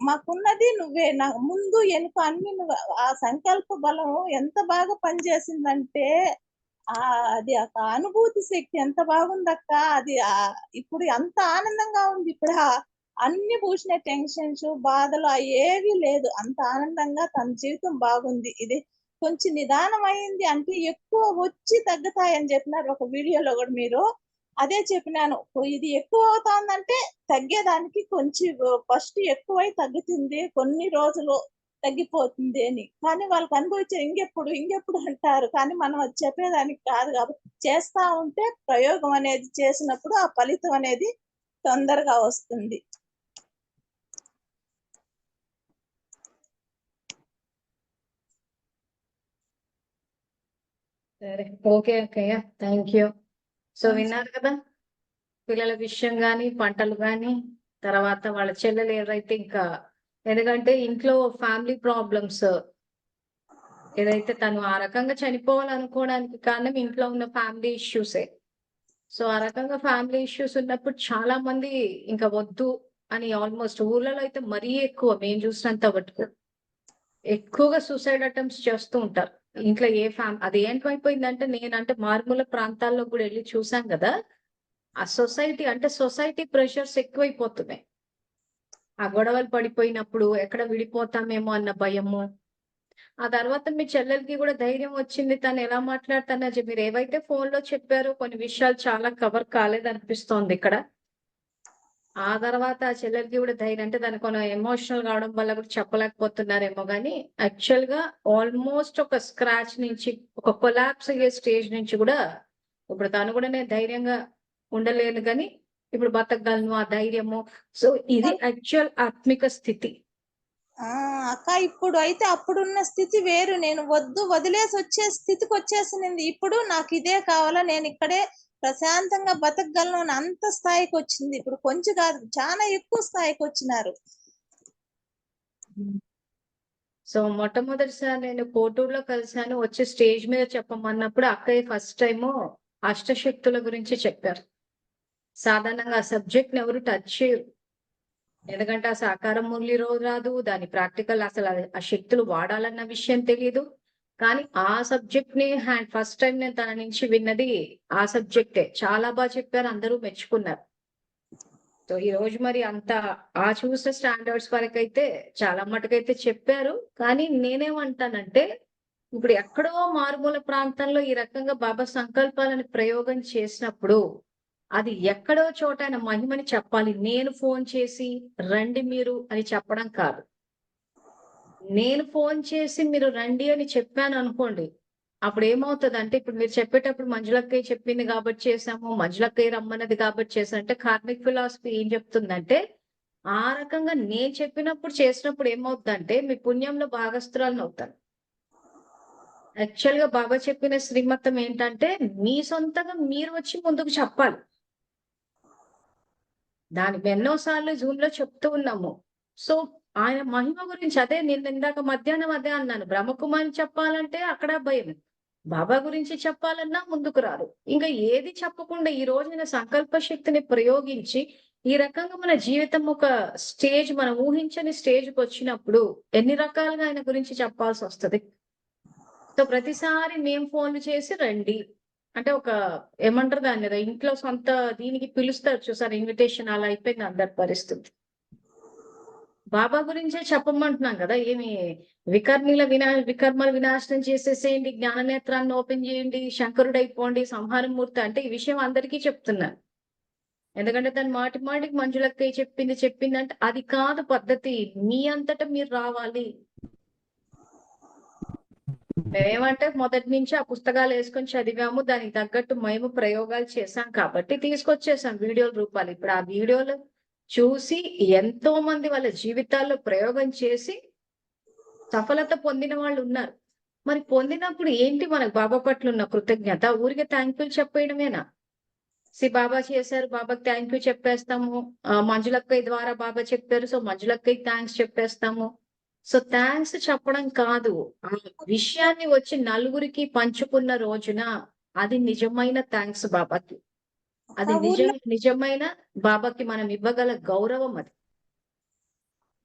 Speaker 2: మాకున్నది నువ్వే. నాకు ముందు వెనుక అన్ని నువ్వు. ఆ సంకల్ప బలం ఎంత బాగా పనిచేసిందంటే అది ఒక అనుభూతి శక్తి ఎంత బాగుందక్క. అది ఇప్పుడు అంత ఆనందంగా ఉంది. ఇప్పుడు అన్ని పూసిన టెన్షన్స్, బాధలు ఏవి లేదు. అంత ఆనందంగా తన జీవితం బాగుంది. ఇది కొంచెం నిదానం అయింది అంటే ఎక్కువ వచ్చి తగ్గుతాయని చెప్పినారు ఒక వీడియోలో కూడా మీరు. అదే చెప్పినాను. ఇది ఎక్కువ అవుతాందంటే తగ్గేదానికి కొంచెం ఫస్ట్ ఎక్కువై తగ్గుతుంది. కొన్ని రోజులు తగ్గిపోతుంది అని. కానీ వాళ్ళకి అనుభవించే ఇంకెప్పుడు అంటారు. కానీ మనం అది చెప్పేదానికి కాదు కాబట్టి చేస్తా ఉంటే ప్రయోగం అనేది చేసినప్పుడు ఆ ఫలితం అనేది తొందరగా వస్తుంది.
Speaker 1: సరే. ఓకే అక్కయ్య. Thank you. సో
Speaker 2: హ్మ్.
Speaker 1: విన్నారు కదా, పిల్లల విషయం గాని, పంటలు గాని, తర్వాత వాళ్ళ చెల్లెలు ఏదైతే ఇంకా, ఎందుకంటే ఇంట్లో ఫ్యామిలీ ప్రాబ్లమ్స్ ఏదైతే తను ఆ రకంగా చనిపోవాలనుకోవడానికి కారణం ఇంట్లో ఉన్న ఫ్యామిలీ ఇష్యూసే. సో ఆ రకంగా ఫ్యామిలీ ఇష్యూస్ ఉన్నప్పుడు చాలా మంది ఇంకా వద్దు అని ఆల్మోస్ట్ ఊర్లలో అయితే మరీ ఎక్కువ మేము చూసినంత మటుకు ఎక్కువగా సూసైడ్ అటెంప్ట్స్ చేస్తూ ఉంటారు. ఇంట్లో అది ఏంటైపోయిందంటే, నేనంటే మారుమూల ప్రాంతాల్లో కూడా వెళ్ళి చూసాం కదా, ఆ సొసైటీ ప్రెషర్స్ ఎక్కువైపోతున్నాయి. ఆ గొడవలు పడిపోయినప్పుడు ఎక్కడ విడిపోతామేమో అన్న భయము. ఆ తర్వాత మీ చెల్లెలకి కూడా ధైర్యం వచ్చింది. తను ఎలా మాట్లాడుతానో మీరు ఏవైతే ఫోన్‌లో చెప్పారో కొన్ని విషయాలు చాలా కవర్ కాలేదనిపిస్తోంది ఇక్కడ. ఆ తర్వాత ఆ చెల్లెలకి కూడా ధైర్యం, అంటే దానికి కొన్ని ఎమోషనల్ కావడం వల్ల కూడా చెప్పలేకపోతున్నారేమో గానీ, యాక్చువల్‌గా ఆల్మోస్ట్ ఒక స్క్రాచ్ నుంచి, ఒక కొలాప్స్ అయ్యే స్టేజ్ నుంచి కూడా ఇప్పుడు తను కూడా నేను ధైర్యంగా ఉండలేను గానీ, ఇప్పుడు బతకగలను ఆ ధైర్యము. సో ఇది యాక్చువల్ ఆత్మిక స్థితి.
Speaker 2: అక్క ఇప్పుడు అయితే అప్పుడున్న స్థితి వేరు. నేను వదిలేసి వచ్చే స్థితికొచ్చేసినింది. ఇప్పుడు నాకిదే కావాలా, నేనిక్కడే ప్రశాంతంగా బతకగలను అని అంత స్థాయికొచ్చింది. ఇప్పుడు కొంచెం కాదు, చాలా ఎక్కువ స్థాయికొచ్చినారు.
Speaker 1: సో మొట్టమొదటిసారి నేను కోటూరులో కలిసాను. వచ్చి స్టేజ్ మీద చెప్పమన్నప్పుడు అక్కయ్య ఫస్ట్ టైము అష్టశక్తుల గురించి చెప్పారు. సాధారణంగా ఆ సబ్జెక్ట్‌ని ఎవరు టచ్ చేయరు. ఎందుకంటే ఆ సాకారం మురళి రోజు రాదు. దాని ప్రాక్టికల్ అసలు ఆ శక్తులు వాడాలన్న విషయం తెలీదు. కానీ ఆ సబ్జెక్ట్‌ని ఫస్ట్ టైమ్ నేను తన నుంచి విన్నది ఆ సబ్జెక్టే. చాలా చెప్పారు. అందరూ మెచ్చుకున్నారు. సో ఈరోజు మరి అంత ఆ చూసిన స్టాండర్డ్స్ వరకైతే చాలా మటుకైతే చెప్పారు. కానీ నేనేమంటానంటే, ఇప్పుడు ఎక్కడో మారుమూల ప్రాంతంలో ఈ రకంగా బాబా సంకల్పాలను ప్రయోగం చేసినప్పుడు, అది ఎక్కడో చోట ఆయన మహిమని చెప్పాలి. నేను ఫోన్ చేసి రండి మీరు అని చెప్పడం కాదు. నేను ఫోన్ చేసి మీరు రండి అని చెప్పాననుకోండి, అప్పుడేమవుతదంటే, ఇప్పుడు మీరు చెప్పేటప్పుడు మంజులక్కయ్య చెప్పింది కాబట్టి చేశాము, మంజులక్కయ్య రమ్మన్నది కాబట్టి చేశాం అంటే, కార్మిక్ ఫిలాసఫీ ఏం చెప్తుందంటే, ఆ రకంగా నేను చెప్పినప్పుడు చేసినప్పుడు ఏమవుద్దంటే, మీ పుణ్యంలో భాగస్తురాలినవుతాను. యాక్చువల్‌గా బాబా చెప్పిన శ్రీమతం ఏంటంటే, మీ సొంతంగా మీరు వచ్చి ముందుకు చెప్పాలి. దానికి ఎన్నో సార్లు జూమ్‌లో చెప్తూ ఉన్నాము. సో, ఆయన మహిమ గురించి అదే నేను ఇందాక మధ్యాహ్నం అదే అన్నాను. బ్రహ్మకుమారి చెప్పాలంటే అక్కడ భయం. బాబా గురించి చెప్పాలన్నా ముందుకు రారు. ఇంకా ఏది చెప్పకుండా ఈ రోజు నేను సంకల్ప శక్తిని ప్రయోగించి, ఈ రకంగా మన జీవితం ఒక స్టేజ్, మనం ఊహించని స్టేజ్‌కొచ్చినప్పుడు ఎన్ని రకాలుగా ఆయన గురించి చెప్పాల్సొస్తది. సో, ప్రతిసారి మేము ఫోన్‌లు చేసి రండి. అంటే ఒక ఏమంటారు దాన్ని, ఏదో ఇంట్లో సొంత దీనికి పిలుస్తారు చూసారా, ఇన్విటేషన్ అలా అయిపోయింది అందరి పరిస్థితి. బాబా గురించే చెప్పమంటున్నాం గదా! వికర్మల వినాశనం చేసేసేయండి, జ్ఞాననేత్రాన్ని ఓపెన్ చేయండి, శంకరుడైపోండి, సంహారమూర్తి అంటే ఈ విషయం అందరికీ చెప్తున్నాను. ఎందుకంటే తను మాటి మాటికి మంజులక్కయ్య చెప్పిందంటే అది కాదు పద్ధతి. మీ అంతట మీరు రావాలి. మేమేమంటే మొదటి నుంచి ఆ పుస్తకాలు వేసుకొని చదివాము, దానికి తగ్గట్టు మేము ప్రయోగాలు చేశాం కాబట్టి తీసుకొచ్చేసాం వీడియోల రూపాలు. ఇప్పుడు ఆ వీడియోలు చూసి ఎంతో మంది వాళ్ళ జీవితాల్లో ప్రయోగం చేసి సఫలత పొందిన వాళ్ళు ఉన్నారు. మరి పొందినప్పుడు ఏంటి మనకు బాబా పట్ల ఉన్న కృతజ్ఞత? ఊరికే థ్యాంక్‌ఫుల్ చెప్పేయడమేనా? బాబా చేశారు, బాబాకి థ్యాంక్ యూ చెప్పేస్తాము. మంజులక్కయ్య ద్వారా బాబా చెప్పారు, సో మంజులక్కయ్యకి థ్యాంక్స్ చెప్పేస్తాము. సో థ్యాంక్స్ చెప్పడం కాదు. ఆ విషయాన్ని వచ్చి నలుగురికి పంచుకున్న రోజున అది నిజమైన థ్యాంక్స్ బాబాకి. అది
Speaker 2: మా ఊర్లో
Speaker 1: నిజమైన బాబాకి మనం ఇవ్వగల గౌరవం అది.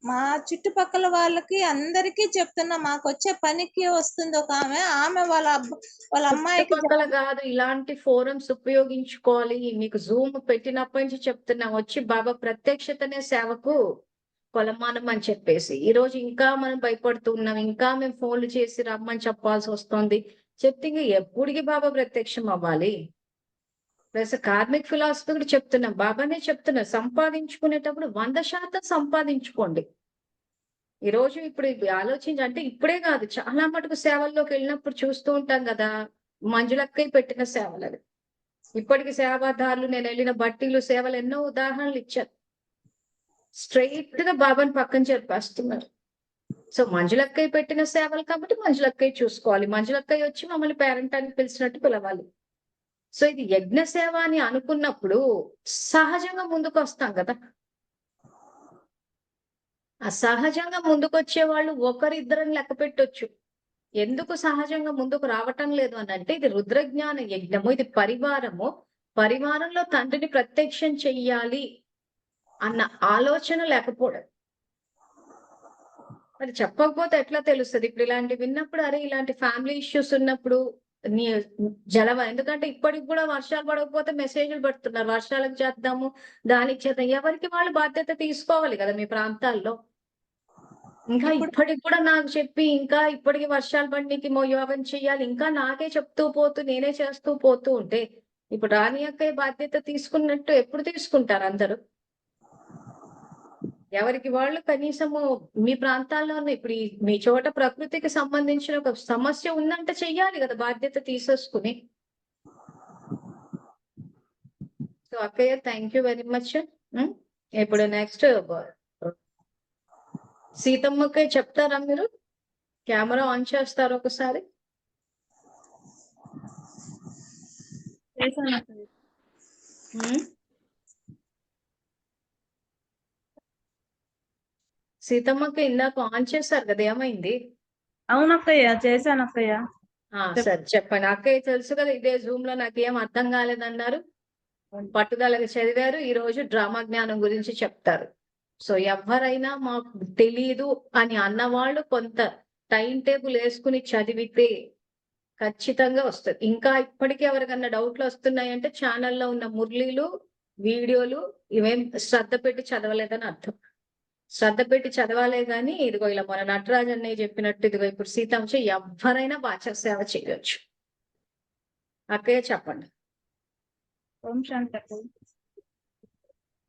Speaker 2: మా చుట్టుపక్కల వాళ్ళకి అందరికీ చెప్తున్నా, మాకొచ్చే పనికి వస్తుంది ఒక ఆమె వాళ్ళ అమ్మాయికి
Speaker 1: చుట్టుపక్కల కాదు, ఇలాంటి ఫోరమ్స్ ఉపయోగించుకోవాలి. మీకు జూమ్ పెట్టినప్పటి నుంచి చెప్తున్నా, వచ్చి బాబా ప్రత్యక్షతనే సేవకు కొలమానం అని చెప్పేసి. ఈ రోజు ఇంకా మనం భయపడుతున్నాం, ఇంకా మేము ఫోన్లు చేసి రమ్మని చెప్పాల్సి వస్తుంది. చెప్తే ఇంక ఎప్పటికి బాబా ప్రత్యక్షం అవ్వాలి? ప్లస్ కార్మిక్ ఫిలాసఫీ కూడా చెప్తున్నాం, బాబానే చెప్తున్నా, సంపాదించుకునేటప్పుడు 100% సంపాదించుకోండి. ఈ రోజు ఇప్పుడు ఆలోచించి, అంటే ఇప్పుడే కాదు, చాలా మటుకు సేవల్లోకి వెళ్ళినప్పుడు చూస్తూ ఉంటాం కదా, మంజులక్కయ్య పెట్టిన సేవలు అది. ఇప్పటికి సేవాదారులు, నేను వెళ్ళిన బట్టీలు సేవలు ఎన్నో ఉదాహరణలు ఇచ్చారు. స్ట్రైట్ గా బాబాని పక్కన చెప్పేస్తున్నారు. సో మంజులక్కయ్య పెట్టిన సేవలు కాబట్టి మంజులక్కయ్య చూసుకోవాలి. మంజులక్కయ్య వచ్చి మమ్మల్ని పేరెంట్ అని పిలిచినట్టు పిలవాలి. సో ఇది యజ్ఞ సేవ అని అనుకున్నప్పుడు సహజంగా ముందుకు వస్తాం కదా. ఆ సహజంగా ముందుకు వచ్చే వాళ్ళు ఒకరిద్దరని లెక్క పెట్టొచ్చు. ఎందుకు సహజంగా ముందుకు రావటం లేదు అని అంటే, ఇది రుద్రజ్ఞాన యజ్ఞము, ఇది పరివారము. పరివారంలో తండ్రిని ప్రత్యక్షం చెయ్యాలి అన్న ఆలోచన లేకపోవడం. మరి చెప్పకపోతే ఎట్లా తెలుస్తుంది? ఇప్పుడు ఇలాంటి విన్నప్పుడు, అరే ఇలాంటి ఫ్యామిలీ ఇష్యూస్ ఉన్నప్పుడు నీ ఎందుకంటే ఇప్పటికి కూడా వర్షాలు పడకపోతే మెసేజ్లు పెడుతున్నారు, వర్షాలకు చేద్దాము, దానికి చేద్దాం. ఎవరికి వాళ్ళు బాధ్యత తీసుకోవాలి కదా మీ ప్రాంతాల్లో. ఇంకా ఇప్పటికి కూడా నాకు చెప్పి, ఇంకా ఇప్పటికి వర్షాలు పడినకి యోగం చెయ్యాలి, ఇంకా నాకే చెప్తూ పోతూ నేనే చేస్తూ పోతూ ఉంటే, ఇప్పుడు రాణి అక్కయ్య బాధ్యత తీసుకున్నట్టు ఎప్పుడు తీసుకుంటారు అందరూ? ఎవరికి వాళ్ళు కనీసము మీ ప్రాంతాల్లోనే ఇప్పుడు మీ చోట ప్రకృతికి సంబంధించిన ఒక సమస్య ఉందంటే చెయ్యాలి కదా బాధ్యత తీసేసుకుని. సో అక్కయ్య, థ్యాంక్ యూ వెరీ మచ్. ఇప్పుడు నెక్స్ట్ సీతమ్మకి చెప్తారా మీరు? కెమెరా ఆన్ చేస్తారు ఒకసారి. సీతమ్మకి ఇందాక ఆన్ చేశారు కదా, ఏమైంది?
Speaker 3: అవునక్కయ్య, చేశాను అక్కయ్య.
Speaker 1: సరే చెప్పండి. అక్కయ్య తెలుసు కదా, ఇదే జూమ్ లో నాకేం అర్థం కాలేదన్నారు, పట్టుదలగా చదివారు. ఈ రోజు డ్రామా జ్ఞానం గురించి చెప్తారు. సో ఎవరైనా మాకు తెలీదు అని అన్నవాళ్ళు కొంత టైం టేబుల్ వేసుకుని చదివితే ఖచ్చితంగా వస్తుంది. ఇంకా ఇప్పటికీ ఎవరికన్నా డౌట్లు వస్తున్నాయంటే ఛానల్లో ఉన్న మురళీలు, వీడియోలు ఇవేం శ్రద్ధ పెట్టి చదవలేదని అర్థం. శ్రద్ధ పెట్టి చదవాలే గాని, ఇదిగో ఇలా మన నటరాజ్ అన్నయ్య చెప్పినట్టు, ఇదిగో ఇప్పుడు సీతాంశ ఎవరైనా బాచ సేవ చేయొచ్చు. అక్కయ్య చెప్పండి.
Speaker 3: ఓం శాంతి అక్కయ్య.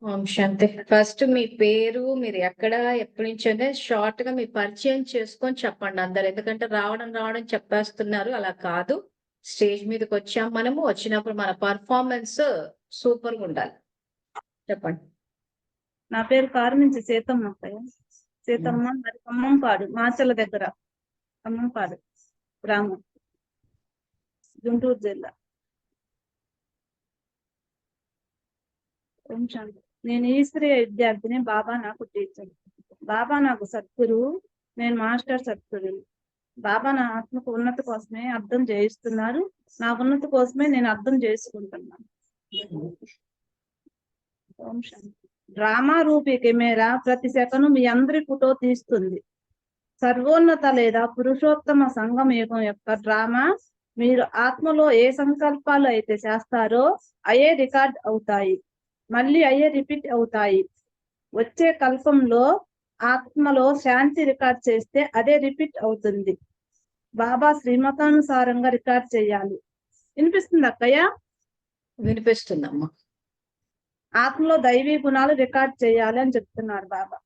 Speaker 1: ఓం శాంతి. ఫస్ట్ మీ పేరు, మీరు ఎక్కడ, ఎప్పటి నుంచో షార్ట్ గా మీ పరిచయం చేసుకొని చెప్పండి అందరు. ఎందుకంటే రావడం చెప్పేస్తున్నారు, అలా కాదు. స్టేజ్ మీదకి వచ్చాం మనము, వచ్చినప్పుడు మన పర్ఫార్మెన్స్ సూపర్ గా ఉండాలి. చెప్పండి.
Speaker 3: నా పేరు కారుమించి సీతమ్మ అక్కయ్య. సీతమ్మ, మరి ఖమ్మంపాడు, మాచల దగ్గర, ఖమ్మంపాడు గ్రామం, గుంటూరు జిల్లా. ఓం శాంతి. నేను ఈశ్వరీయ విద్యార్థిని, బాబా నాకు టీచర్. బాబా నాకు సద్గురువు, నేను మాస్టర్ సద్గురువు. బాబా నా ఆత్మకు ఉన్నతి కోసమే అర్థం చేయిస్తున్నారు, నా ఉన్నతి కోసమే నేను అర్థం చేసుకుంటున్నాను. ఓం శాంతి. డ్రామా రూపీ కెమెరా ప్రతి సెకను మీ అందరి ఫోటో తీస్తుంది. సర్వోన్నత లేదా పురుషోత్తమ సంగమయుగం యొక్క డ్రామా మీరు ఆత్మలో ఏ సంకల్పాలు అయితే చేస్తారో అయే రికార్డ్ అవుతాయి, మళ్ళీ అయ్యే రిపీట్ అవుతాయి. వచ్చే కల్పంలో ఆత్మలో శాంతి రికార్డ్ చేస్తే అదే రిపీట్ అవుతుంది. బాబా శ్రీమతానుసారంగా రికార్డ్ చేయాలి. వినిపిస్తుంది అక్కయ్య?
Speaker 1: వినిపిస్తుందమ్మా.
Speaker 3: ఆత్మలో దైవీ గుణాలు రికార్డ్ చేయాలి అని చెప్తున్నారు బాబా.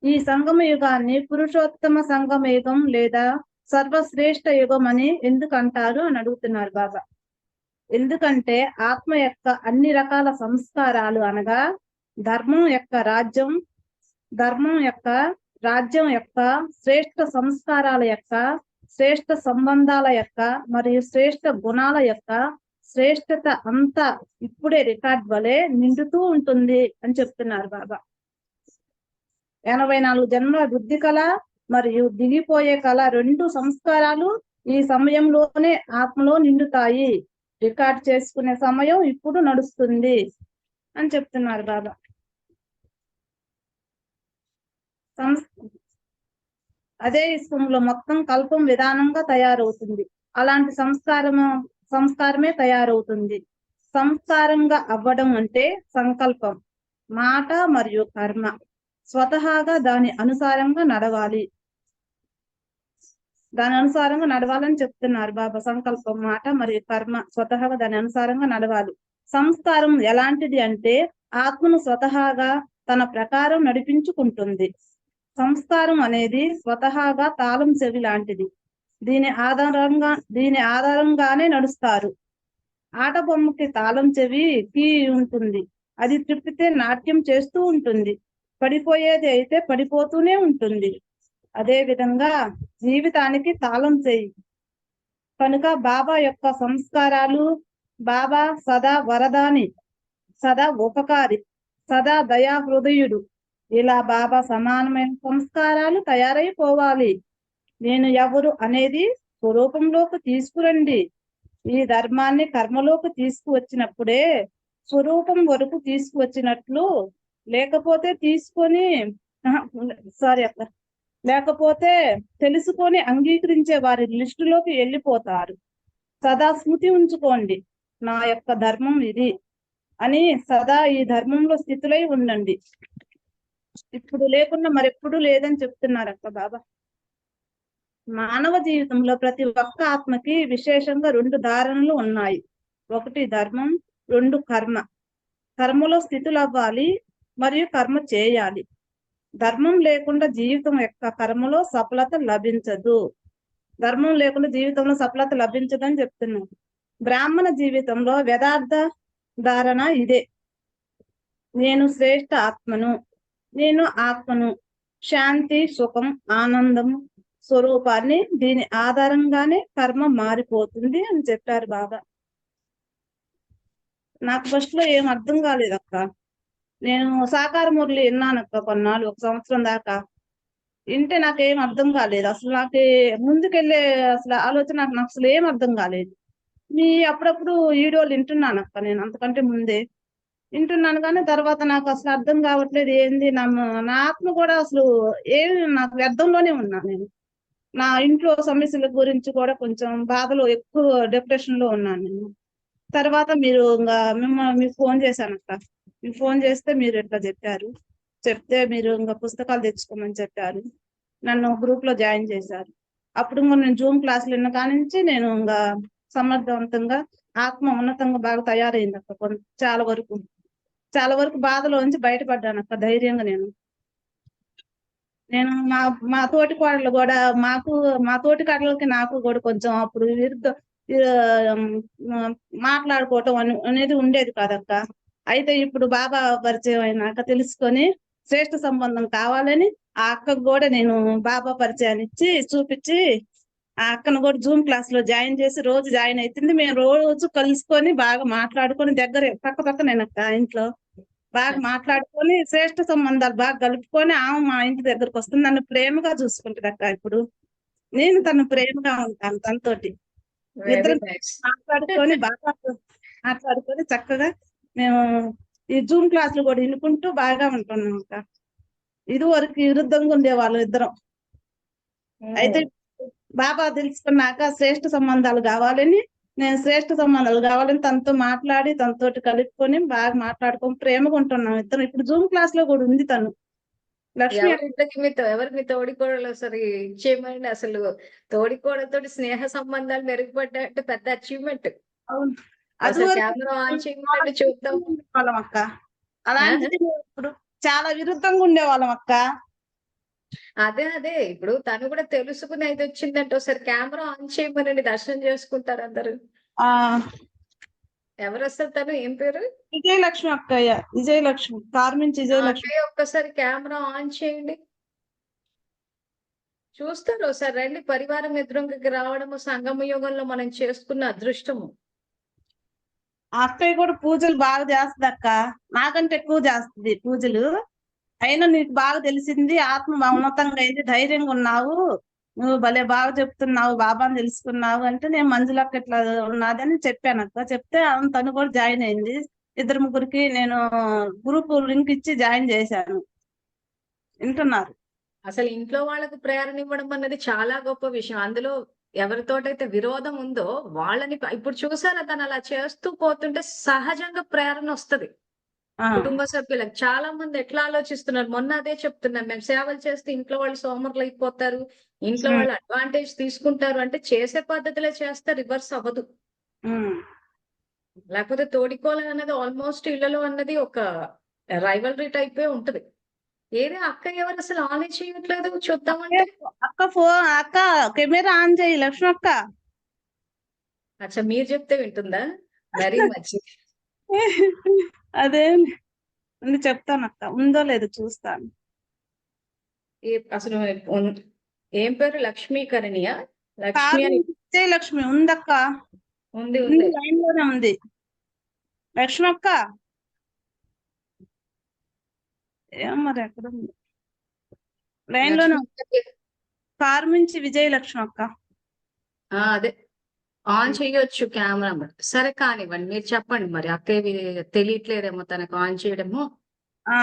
Speaker 3: ఈ సంగమ యుగాన్ని పురుషోత్తమ సంగమ యుగం లేదా సర్వశ్రేష్ఠ యుగం అని ఎందుకు అంటారు అని అడుగుతున్నారు బాబా. ఎందుకంటే ఆత్మ యొక్క అన్ని రకాల సంస్కారాలు అనగా ధర్మం యొక్క రాజ్యం యొక్క శ్రేష్ఠ సంస్కారాల యొక్క శ్రేష్ఠ సంబంధాల యొక్క మరియు శ్రేష్ఠ గుణాల యొక్క శ్రేష్ఠత అంతా ఇప్పుడే రికార్డ్ వలె నిండుతూ ఉంటుంది అని చెప్తున్నారు బాబా. 84 జన్మల వృద్ధి కళ మరియు దిగిపోయే కళ రెండు సంస్కారాలు ఈ సమయంలోనే ఆత్మలో నిండుతాయి. రికార్డ్ చేసుకునే సమయం ఇప్పుడు నడుస్తుంది అని చెప్తున్నారు బాబా. అదే విశ్వంలో మొత్తం కల్పం విధానంగా తయారవుతుంది. అలాంటి సంస్కారమే తయారవుతుంది. సంస్కారంగా అవ్వడం అంటే సంకల్పం, మాట మరియు కర్మ స్వతహాగా దాని అనుసారంగా నడవాలని చెప్తున్నారు బాబా. సంకల్పం, మాట మరియు కర్మ స్వతహాగా దాని అనుసారంగా నడవాలి. సంస్కారం ఎలాంటిది అంటే ఆత్మను స్వతహాగా తన ప్రకారం నడిపించుకుంటుంది. సంస్కారం అనేది స్వతహాగా తాళం చెవి లాంటిది. దీని ఆధారంగానే నడుస్తారు. ఆట బొమ్మకి తాళం చెవి కీ ఉంటుంది. అది తిప్పితే నాట్యం చేస్తూ ఉంటుంది. పడిపోయేది అయితే పడిపోతూనే ఉంటుంది. అదే విధంగా జీవితానికి తాళం చెయ్యి. కనుక బాబా యొక్క సంస్కారాలు, బాబా సదా వరదాని, సదా ఉపకారి, సదా దయా హృదయుడు, ఇలా బాబా సమానమైన సంస్కారాలు తయారైపోవాలి. నేను ఎవరు అనేది స్వరూపంలోకి తీసుకురండి. ఈ ధర్మాన్ని కర్మలోకి తీసుకువచ్చినప్పుడే స్వరూపం వరకు తీసుకువచ్చినట్లు. లేకపోతే లేకపోతే తెలుసుకొని అంగీకరించే వారి లిస్టులోకి వెళ్ళిపోతారు. సదా స్మృతి ఉంచుకోండి, నా యొక్క ధర్మం ఇది అని. సదా ఈ ధర్మంలో స్థితులై ఉండండి. ఇప్పుడు లేకుండా మరెప్పుడు లేదని చెప్తున్నారు అక్క బాబా. మానవ జీవితంలో ప్రతి ఒక్క ఆత్మకి విశేషంగా 2 ధారణలు ఉన్నాయి. 1 ధర్మం, 2 కర్మ. కర్మలో స్థితులు అవ్వాలి మరియు కర్మ చేయాలి. ధర్మం లేకుండా జీవితం యొక్క కర్మలో సఫలత లభించదు. ధర్మం లేకుండా జీవితంలో సఫలత లభించదని చెప్తున్నాను. బ్రాహ్మణ జీవితంలో యథార్థ ధారణ ఇదే. నేను శ్రేష్ఠ ఆత్మను, నేను ఆత్మను, శాంతి, సుఖం, ఆనందం స్వరూపాన్ని. దీని ఆధారంగానే కర్మ మారిపోతుంది అని చెప్పారు బాబా. నాకు ఫస్ట్ లో ఏం అర్థం కాలేదు అక్క. నేను సాకార మురళి విన్నానక్క కొన్నాళ్ళు, 1 సంవత్సరం దాకా వింటే నాకేం అర్థం కాలేదు. అసలు నాకు ముందుకెళ్ళే అసలు ఆలోచన నాకు అసలు ఏం అర్థం కాలేదు. మీ అప్పుడప్పుడు వీడియోలు వింటున్నానక్క, నేను అంతకంటే ముందే వింటున్నాను. కానీ తర్వాత నాకు అసలు అర్థం కావట్లేదు. ఏంది నా ఆత్మ కూడా అసలు ఏమి, నాకు వ్యర్థంలోనే ఉన్నా. నేను నా ఇంట్లో సమస్యల గురించి కూడా కొంచెం బాధలో, ఎక్కువ డిప్రెషన్ లో ఉన్నాను నేను. తర్వాత మీరు ఇంకా మీకు ఫోన్ చేశాను అక్క. మీకు ఫోన్ చేస్తే మీరు ఇట్లా చెప్తే మీరు ఇంకా పుస్తకాలు తెచ్చుకోమని చెప్పారు. నన్ను గ్రూప్ లో జాయిన్ చేశారు. అప్పుడు నేను జూమ్ క్లాసులు విన్న కాడి నుంచి నేను ఇంకా సమర్థవంతంగా ఆత్మ ఉన్నతంగా బాగా తయారైంది అక్క. చాలా వరకు బాధలోంచి బయటపడ్డాను అక్క ధైర్యంగా. నేను మా తోటి కోడలు కూడా, మా తోటి కోడలకి నాకు కూడా కొంచెం అప్పుడు మాట్లాడుకోవటం అనేది ఉండేది కాదక్క. అయితే ఇప్పుడు బాబా పరిచయం అయినాక తెలుసుకొని శ్రేష్ఠ సంబంధం కావాలని ఆ అక్కకు కూడా నేను బాబా పరిచయాన్ని చూపించి ఆ అక్కను కూడా జూమ్ క్లాస్ లో జాయిన్ చేసి రోజు జాయిన్ అవుతుంది. మేము రోజు కలుసుకొని బాగా మాట్లాడుకొని దగ్గర పక్క నేనక్క ఇంట్లో బాగా మాట్లాడుకొని శ్రేష్ఠ సంబంధాలు బాగా కలుపుకొని ఆమె మా ఇంటి దగ్గరకు వస్తుంది. నన్ను ప్రేమగా చూసుకుంటుంది అక్క. ఇప్పుడు నేను తను ప్రేమగా ఉంటాను తనతోటి. ఇద్దరు మాట్లాడుకొని చక్కగా మేము ఈ జూమ్ క్లాసులు కూడా వినుకుంటూ బాగా ఉంటున్నాం అక్క. ఇది వరకు విరుద్ధంగా ఉండేవాళ్ళు ఇద్దరం. అయితే బాబా తెలుసుకున్నాక శ్రేష్ఠ సంబంధాలు కావాలని తనతో మాట్లాడి తనతోటి కలుపుకొని బాగా మాట్లాడుకొని ప్రేమగా ఉంటున్నాం ఇద్దరం. ఇప్పుడు జూమ్ క్లాస్ లో కూడా ఉంది తను. లక్ష్మి
Speaker 1: ఎవరికి మీ తోడికోడలు సరే ఇచ్చేయమండి. అసలు తోడికోడలతో స్నేహ సంబంధాలు మెరుగుపడ్డాయంటే పెద్ద అచీవ్మెంట్.
Speaker 3: అవును,
Speaker 1: అసలు కెమెరా ఆన్ చేయమంటే చూద్దాం
Speaker 3: వాళ్ళం అక్క. అలాంటిది ఇప్పుడు చాలా విరుద్ధంగా ఉండేవాళ్ళం అక్క.
Speaker 1: అదే ఇప్పుడు తను కూడా తెలుసుకుని అయితే వచ్చిందంటే ఒకసారి కెమెరా ఆన్ చేయమనండి, దర్శనం చేసుకుంటారు అందరు.
Speaker 3: ఆ
Speaker 1: ఎవరు అసలు తను, ఏం పేరు?
Speaker 3: విజయలక్ష్మి అక్కయ్య, విజయలక్ష్మి, కార్మించి విజయలక్ష్మి.
Speaker 1: అక్కయ్య ఒక్కసారి కెమెరా ఆన్ చేయండి, చూస్తారు. ఒకసారి రండి, పరివారం ఎదురుంగకి రావడము సంగమ యోగంలో మనం చేసుకున్న అదృష్టము.
Speaker 3: ఆ అక్కయ్య కూడా పూజలు బాగా చేస్తుంది అక్క, నాకంటే ఎక్కువ చేస్తుంది పూజలు. అయినా నీకు బాగా తెలిసింది, ఆత్మ ఉన్నతంగా అయింది, ధైర్యంగా ఉన్నావు, నువ్వు భలే బాగా చెప్తున్నావు, బాబాని తెలుసుకున్నావు అంటే నేను మంజులక్క ఇట్లా ఉన్నదని చెప్పాను అక్క. చెప్తే తను కూడా జాయిన్ అయింది. 2-3కి నేను గ్రూప్ లింక్ ఇచ్చి జాయిన్ చేశాను, వింటున్నారు.
Speaker 1: అసలు ఇంట్లో వాళ్ళకు ప్రేరణ ఇవ్వడం అన్నది చాలా గొప్ప విషయం. అందులో ఎవరితోటైతే విరోధం ఉందో వాళ్ళని ఇప్పుడు చూసారా, తను అలా చేస్తూ పోతుంటే సహజంగా ప్రేరణ వస్తది
Speaker 3: ఆ,
Speaker 1: కుటుంబ సభ్యులకు. చాలా మంది ఎట్లా ఆలోచిస్తున్నారు, మొన్న అదే చెప్తున్నాం, మేము సేవలు చేస్తే ఇంట్లో వాళ్ళు సోమరులు అయిపోతారు, ఇంట్లో
Speaker 3: ఉమ్,
Speaker 1: వాళ్ళు అడ్వాంటేజ్ తీసుకుంటారు అంటే చేసే పద్ధతిలో చేస్తే రివర్స్ అవ్వదు.
Speaker 3: ఉమ్.
Speaker 1: లేకపోతే తోడికోలం అన్నది ఆల్మోస్ట్ ఇళ్లలో అన్నది ఒక రైవలరీ టైపే ఉంటది. ఏదే అక్క ఎవరు అసలు ఆన్ చేయట్లేదు చూద్దామంటే.
Speaker 3: అక్క కెమెరా ఆన్ చేయి లక్ష్మి అక్క.
Speaker 1: అచ్చా, మీరు చెప్తే వింటుందా? వెరీ మంచిది.
Speaker 3: అదే చెప్తాను అక్క, ఉందో లేదో చూస్తాను.
Speaker 1: అసలు ఏం పేరు? లక్ష్మీకరణియా? లక్ష్మి అని
Speaker 3: విజయలక్ష్మి ఉందక్క,
Speaker 1: ఉంది
Speaker 3: ఉంది,
Speaker 1: ఉంది.
Speaker 3: లైన్ లోనే ఉంది. లక్ష్మి అక్క ఏం మరి ఎక్కడ ఉంది, లైన్ లోనే ఉంది.
Speaker 1: లక్ష్మి
Speaker 3: కార్మించి విజయలక్ష్మి అక్క.
Speaker 1: అదే ఆన్ చేయొచ్చు కెమెరా మరి. సరే కానివ్వండి, మీరు చెప్పండి మరి. అక్కేవి తెలియట్లేదేమో తనకు ఆన్ చేయడము.
Speaker 3: ఆ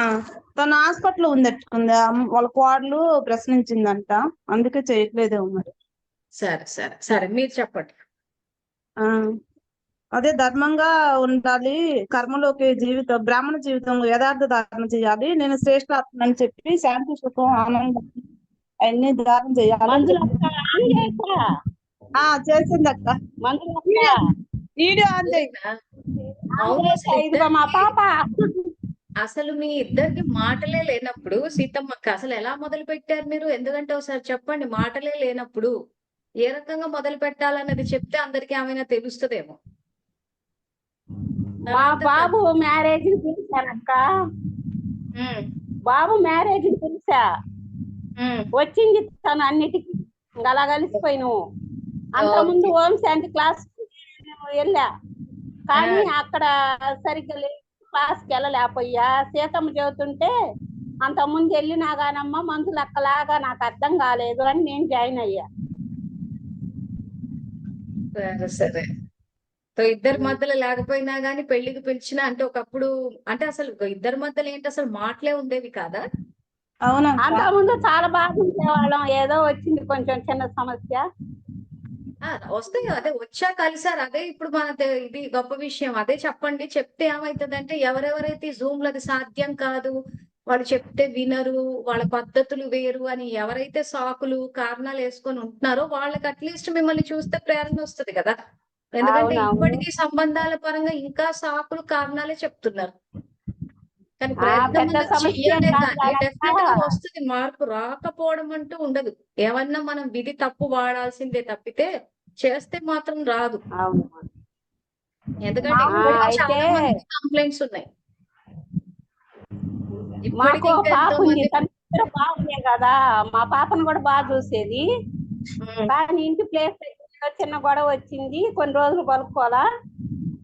Speaker 3: తన హాస్పిటల్ ఉంది, వాళ్ళ కోడలు ప్రశ్నించిందంట, అందుకే చేయట్లేదేమో మరి.
Speaker 1: సరే సరే సరే, మీరు చెప్పండి.
Speaker 3: ఆ అదే ధర్మంగా ఉండాలి, కర్మలోకి బ్రాహ్మణ జీవితం యథార్థ ధారణ చేయాలి, నేను శ్రేష్ఠ ఆత్మ అని చెప్పి శాంతి సుఖం ఆనందం అన్ని ధారణ చేయాలని చేసింది అక్క. వీడియో ఆన్ చేయి.
Speaker 1: అవును, అసలు
Speaker 3: మా పాప
Speaker 1: అసలు మీ ఇద్దరికి మాటలే లేనప్పుడు సీతమ్మక్క అసలు ఎలా మొదలు పెట్టారు మీరు? ఎందుకంటే ఒకసారి చెప్పండి, మాటలే లేనప్పుడు ఏ రకంగా మొదలు పెట్టాలన్నది చెప్తే అందరికి ఏమైనా తెలుస్తుందేమో.
Speaker 4: మా బాబు మ్యారేజ్ పిలిచానక్క,
Speaker 1: ఉమ్,
Speaker 4: బాబు మ్యారేజ్ పిలిచా,
Speaker 1: ఉమ్,
Speaker 4: వచ్చింది తను అన్నిటికీ అలా కలిసిపోయినావు. అంతకుముందు హోమ్ శాంతి క్లాస్ వెళ్ళా, కానీ అక్కడ సరిగ్గా క్లాస్కి వెళ్ళలేకపోయా. సీతమ్మ చెబుతుంటే అంతకుముందు వెళ్ళినా కానమ్మా మందులక్కలాగా నాకు అర్థం కాలేదు అని నేను జాయిన్ అయ్యా.
Speaker 1: సరే సరే. సో ఇద్దరి మధ్యలో లేకపోయినా గానీ పెళ్లికి పిలిచినా అంటే ఒకప్పుడు అంటే అసలు ఇద్దరి మధ్యలో ఏంటి, అసలు మాటలే ఉండేవి కాదా?
Speaker 3: అవునక్క,
Speaker 4: అంతకుముందు చాలా బాగా ఉండేవాళ్ళం, ఏదో వచ్చింది కొంచెం చిన్న సమస్య.
Speaker 1: వస్తాయి, అదే వచ్చా కలిసారు, అదే ఇప్పుడు మన ఇది గొప్ప విషయం. అదే చెప్పండి, చెప్తే ఏమైతుందంటే ఎవరెవరైతే జూమ్ లో అది సాధ్యం కాదు, వాళ్ళు చెప్తే వినరు, వాళ్ళ పద్ధతులు వేరు అని ఎవరైతే సాకులు కారణాలు వేసుకొని ఉంటున్నారో వాళ్ళకి అట్లీస్ట్ మిమ్మల్ని చూస్తే ప్రేరణ వస్తుంది కదా. ఎందుకంటే
Speaker 4: అవునవును.
Speaker 1: ఇప్పటికీ సంబంధాల పరంగా ఇంకా సాకులు కారణాలే చెప్తున్నారు. కానీ ప్రయత్నం
Speaker 4: పెద్ద
Speaker 1: అన్నది
Speaker 4: సమస్య
Speaker 1: చెయ్యాలే
Speaker 4: కాదు
Speaker 1: కానీ
Speaker 4: కాదక్క.
Speaker 1: డెఫినెట్ గా వస్తుంది మార్పు. రాకపోవడం అంటూ ఉండదు. ఏమన్నా మనం విధి తప్పు వాడాల్సిందే తప్పితే చేస్తే మాత్రం రాదు.
Speaker 4: అవును.
Speaker 1: ఎందుకంటే ఇప్పటికీ
Speaker 4: అయితే
Speaker 1: చాలా మంది కంప్లైంట్స్ ఉన్నాయి. ఇప్పటికీ
Speaker 4: మాకు
Speaker 1: ఇంకా
Speaker 4: పాప
Speaker 1: ఎంతో
Speaker 4: ఉంది,
Speaker 1: మంది
Speaker 4: తను బాగుండే కదా, మా పాపను కూడా బాగా చూసేది.
Speaker 1: ఉమ్,
Speaker 4: కానీ ఇంటి ప్లేస్ చిన్న గొడవ వచ్చింది, కొన్ని రోజులు పలుకోవాలా,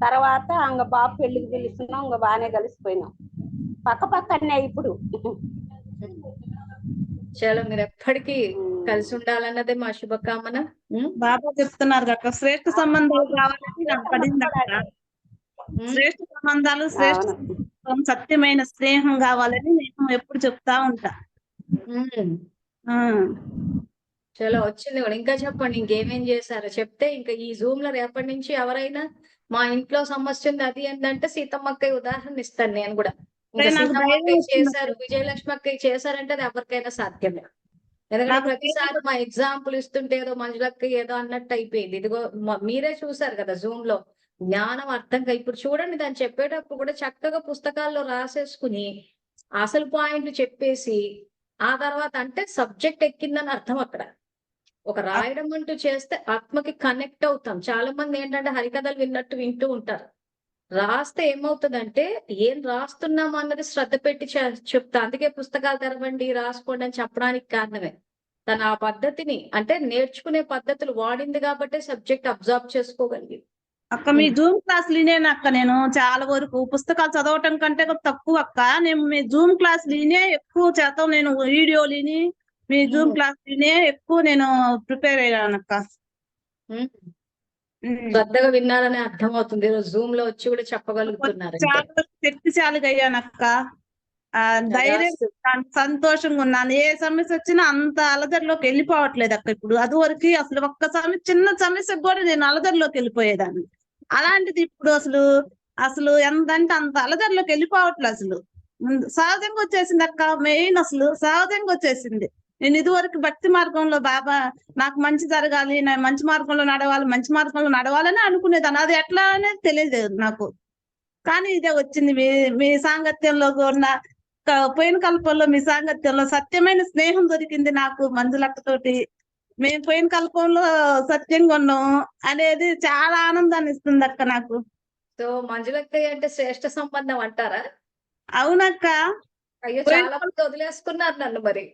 Speaker 4: తర్వాత అంగ బాబు పెళ్లికి పిలుస్తున్నాం, ఇంక బాగానే కలిసిపోయినాం, పక్క పక్కనే ఇప్పుడు.
Speaker 1: చాలా మీరు ఎప్పటికీ కలిసి ఉండాలన్నదే మా శుభకామన.
Speaker 3: బాబా చెప్తున్నారు అక్క, శ్రేష్ఠ సంబంధాలు కావాలని నాకు పడింది అక్క. శ్రేష్ఠ సంబంధాలు, శ్రేష్ఠ సంబంధం, సత్యమైన స్నేహం కావాలని నేను ఎప్పుడు చెప్తా ఉంటా.
Speaker 1: చాలా వచ్చింది కూడా. ఇంకా చెప్పండి, ఇంకేమేం చేశారో చెప్తే ఇంకా ఈ జూమ్ లో రేపటి నుంచి ఎవరైనా మా ఇంట్లో సమస్య ఉంది అది ఏంటంటే సీతమ్మక్కయ్య ఉదాహరణ ఇస్తాను నేను కూడా. ఇంకా
Speaker 3: నాకు
Speaker 1: సీతమ్మక్కయ్య చేశారు, విజయలక్ష్మి అక్కయ్య చేశారంటే అది ఎవరికైనా సాధ్యమే. ఎందుకంటే
Speaker 3: నాకు
Speaker 1: ప్రతిసారి మా ఎగ్జాంపుల్ ఇస్తుంటే ఏదో మంజులక్కయ్య ఏదో అన్నట్టు అయిపోయింది. ఇదిగో మీరే చూసారు కదా జూమ్ లో జ్ఞానం అర్థంగా. ఇప్పుడు చూడండి, దాన్ని చెప్పేటప్పుడు కూడా చక్కగా పుస్తకాల్లో రాసేసుకుని అసలు పాయింట్లు చెప్పేసి ఆ తర్వాత అంటే సబ్జెక్ట్ ఎక్కిందని అర్థం అక్కడ. ఒక రాయడం అంటూ చేస్తే ఆత్మకి కనెక్ట్ అవుతాం. చాలా మంది ఏంటంటే హరికథలు విన్నట్టు వింటూ ఉంటారు. రాస్తే ఏమవుతదంటే, ఏం రాస్తున్నాం అన్నది శ్రద్ధ పెట్టి చెప్తా. అందుకే పుస్తకాలు తెరవండి, రాసుకోండి అని చెప్పడానికి కారణమే. తను ఆ పద్ధతిని అంటే నేర్చుకునే పద్ధతులు వాడింది కాబట్టే సబ్జెక్ట్ అబ్జార్బ్ చేసుకోగలిగింది.
Speaker 3: అక్క మీ జూమ్ క్లాసులు వినేను అక్క. నేను చాలా వరకు పుస్తకాలు చదవటం కంటే కూడా తక్కువ అక్క. నేను మీ జూమ్ క్లాసులు వినే ఎక్కువ శాతం నేను వీడియోలు విని మీ జూమ్ క్లాస్ వినే ఎక్కువ నేను ప్రిపేర్ అయ్యాను అక్క.
Speaker 1: శ్రద్ధగా విన్నారని అర్థం అవుతుంది. ఈరోజు జూమ్ లో వచ్చి కూడా చెప్పగలుగుతున్నారు.
Speaker 3: చాలా శక్తిశాలిగా అయ్యానక్క. ధైర్యం, సంతోషంగా ఉన్నాను. ఏ సమస్య వచ్చినా అంత అలజడిలోకి వెళ్ళిపోవట్లేదు అక్క. ఇప్పుడు అది వరకు అసలు ఒక్క సమస్య, చిన్న సమస్యకు కూడా నేను అలజడిలోకి వెళ్ళిపోయేదాన్ని. అలాంటిది ఇప్పుడు అసలు అసలు ఎంతంటే అంత అలజడిలోకి వెళ్ళిపోవట్లేదు. అసలు ముందు సహజంగా వచ్చేసింది అక్క. మెయిన్ అసలు సహజంగా వచ్చేసింది. నేను ఇదివరకు భక్తి మార్గంలో బాబా నాకు మంచి జరగాలి, నేను మంచి మార్గంలో నడవాలని అనుకునేదాన్ని. అది ఎట్లా అనేది తెలియదు నాకు. కానీ ఇదే వచ్చింది మీ సాంగత్యంలో ఉన్న పోయిన కల్పంలో, మీ సాంగత్యంలో సత్యమైన స్నేహం దొరికింది నాకు మంజులక్కతోటి. మేము పోయిన కల్పంలో సత్యంగా ఉన్నాం అనేది చాలా ఆనందాన్ని ఇస్తుంది అక్క నాకు.
Speaker 1: సో మంజులక్కయ్య అంటే శ్రేష్ఠ సంబంధం అంటారా?
Speaker 3: అవునక్క.
Speaker 1: అయ్యో, చాలా మంది వదిలేసుకున్నారు నన్ను. మరి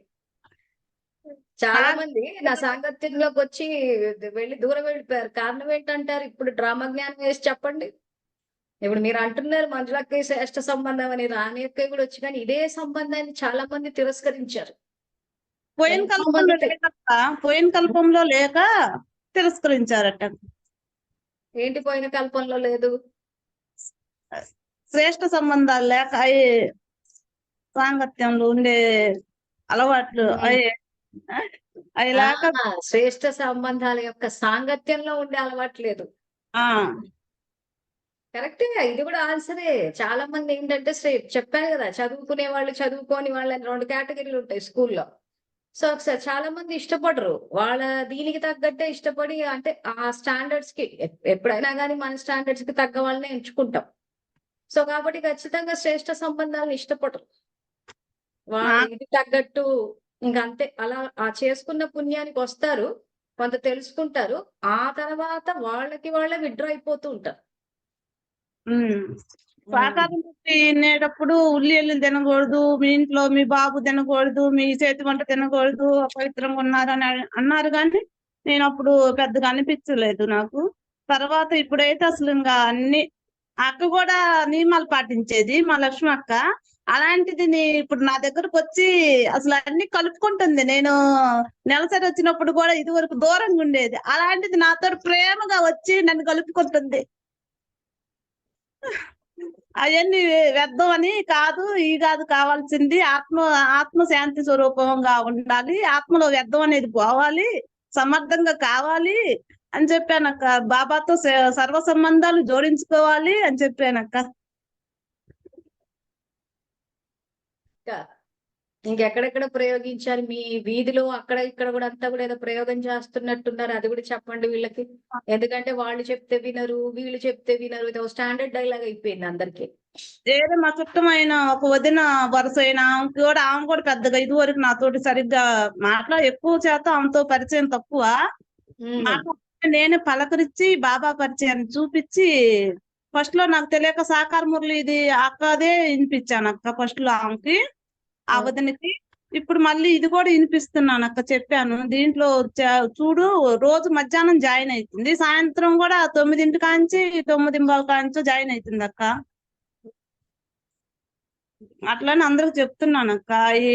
Speaker 1: చాలా మంది నా సాంగత్యంలోకి వచ్చి దూరం వెళ్ళిపోయారు. కారణం ఏంటంటారు? ఇప్పుడు డ్రామా జ్ఞానం వేసి చెప్పండి. ఇప్పుడు మీరు అంటున్నారు మంజులక్కయ్య శ్రేష్ఠ సంబంధం అని, రాణి అక్కయ్య కూడా వచ్చి, కానీ ఇదే సంబంధాన్ని చాలా మంది తిరస్కరించారు.
Speaker 3: పోయిన కల్పంలో లేక తిరస్కరించారట.
Speaker 1: ఏంటి పోయిన కల్పంలో లేదు?
Speaker 3: శ్రేష్ఠ సంబంధాలు లేక సాంగత్యంలో ఉండే అలవాట్లు అవి లేక
Speaker 1: శ్రేష్ఠ సంబంధాల యొక్క సాంగత్యంలో ఉండే అలవాట్లేదు. కరెక్టే, ఇది కూడా ఆన్సరే. చాలా మంది ఏంటంటే చెప్పాను కదా, చదువుకునే వాళ్ళు, చదువుకోని వాళ్ళని 2 కేటగిరీలు ఉంటాయి స్కూల్లో. సో ఒకసారి చాలా మంది ఇష్టపడరు. వాళ్ళ దీనికి తగ్గట్టే ఇష్టపడి, అంటే ఆ స్టాండర్డ్స్ కి ఎప్పుడైనా కానీ మన స్టాండర్డ్స్ కి తగ్గ వాళ్ళనే ఎంచుకుంటాం. సో కాబట్టి ఖచ్చితంగా శ్రేష్ఠ సంబంధాలను ఇష్టపడరు. వాళ్ళ ఇది తగ్గట్టు ఇంకంతే. అలా ఆ చేసుకున్న పుణ్యానికి వస్తారు, కొంత తెలుసుకుంటారు, ఆ తర్వాత వాళ్ళకి వాళ్ళే విడ్డ్రా అయిపోతూ ఉంటారు.
Speaker 3: పాకారం తినేటప్పుడు ఉల్లి తినకూడదు, మీ ఇంట్లో మీ బాబు తినకూడదు, మీ చేతి వంట తినకూడదు, అపవిత్రంగా ఉన్నారని అన్నారు. కానీ నేను అప్పుడు పెద్దగా అనిపించలేదు నాకు. తర్వాత ఇప్పుడైతే అసలు ఇంకా అన్ని, అక్క కూడా నియమాలు పాటించేది మా లక్ష్మి అక్క. అలాంటిది ఇప్పుడు నా దగ్గరకు వచ్చి అసలు అన్ని కలుపుకుంటుంది. నేను నెలసరి వచ్చినప్పుడు కూడా ఇది వరకు దూరంగా ఉండేది, అలాంటిది నాతో ప్రేమగా వచ్చి నన్ను కలుపుకుంటుంది. అవన్నీ వ్యర్థం అని కాదు, కాదు కావాల్సింది ఆత్మ శాంతి స్వరూపంగా ఉండాలి, ఆత్మలో వ్యర్థం అనేది పోవాలి, సమర్థంగా కావాలి అని చెప్పానక్క. బాబాతో సర్వ సంబంధాలు జోడించుకోవాలి అని చెప్పానక్క.
Speaker 1: ఇంకెక్కడెక్కడ ప్రయోగించాలి? మీ వీధిలో అక్కడ ఇక్కడ కూడా అంతా కూడా ఏదో ప్రయోగం చేస్తున్నట్టున్నారు, అది కూడా చెప్పండి వీళ్ళకి. ఎందుకంటే వాళ్ళు చెప్తే వినరు, వీళ్ళు చెప్తే వినరు. ఇది స్టాండర్డ్ డైలాగ్ అయిపోయింది అందరికి.
Speaker 3: ఏదో మా చుట్టమైన ఒక వదిన వరుస అయినా ఆమె కూడా పెద్దగా ఇది వరకు నాతోటి సరిగ్గా ఎక్కువ శాతం ఆమెతో పరిచయం తక్కువ. నేనే పలకరించి బాబా పరిచయాన్ని చూపించి ఫస్ట్ లో నాకు తెలియక సాకార మురళి ఇది అక్కదే వినిపించాను అక్క ఫస్ట్ లో ఆమెకి, ఆ వదినకి. ఇప్పుడు మళ్ళీ ఇది కూడా వినిపిస్తున్నాను అక్క, చెప్పాను. దీంట్లో చూడు, రోజు మధ్యాహ్నం జాయిన్ అవుతుంది, సాయంత్రం కూడా 9 కాంచి 9:15 కాంచి జాయిన్ అవుతుంది అక్క. అట్లానే అందరికి చెప్తున్నాను అక్క. ఈ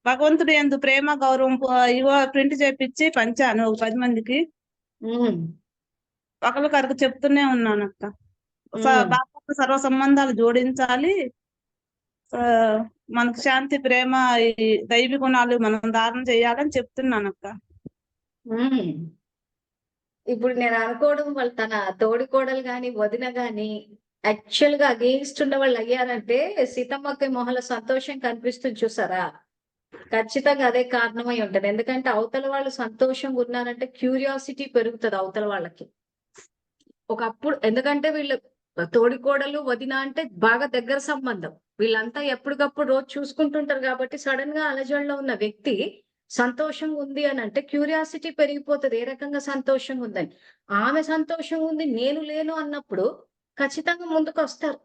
Speaker 3: భగవంతుడు ఎందు ప్రేమ గౌరవం ఇవో ప్రింట్ చేపించి పంచాను 10 మందికి. ఒకరికొకరికి చెప్తూనే ఉన్నాను అక్క. బాబా సర్వ సంబంధాలు జోడించాలి, మనకు శాంతి, ప్రేమ, ఈ దైవ గుణాలు మనం ధారణ చేయాలని చెప్తున్నాను అక్క.
Speaker 1: ఇప్పుడు నేను అనుకోవడం, వాళ్ళు తన తోడికోడలు గాని వదిన గాని యాక్చువల్ గా అగేన్స్ట్ ఉన్న వాళ్ళు అయ్యారంటే సీతమ్మకి మొహంలో సంతోషం కనిపిస్తుంది చూసారా? ఖచ్చితంగా అదే కారణమై ఉంటది. ఎందుకంటే అవతల వాళ్ళు సంతోషంగా ఉన్నారంటే క్యూరియాసిటీ పెరుగుతుంది అవతల వాళ్ళకి. ఒకప్పుడు ఎందుకంటే వీళ్ళు తోడికోడలు వదిన అంటే బాగా దగ్గర సంబంధం. వీళ్ళంతా ఎప్పటికప్పుడు రోజు చూసుకుంటుంటారు కాబట్టి సడన్ గా అలజడిలో ఉన్న వ్యక్తి సంతోషంగా ఉంది అని అంటే క్యూరియాసిటీ పెరిగిపోతుంది ఏ రకంగా సంతోషంగా ఉందని. ఆమె సంతోషంగా ఉంది నేను లేను అన్నప్పుడు ఖచ్చితంగా ముందుకు వస్తారు.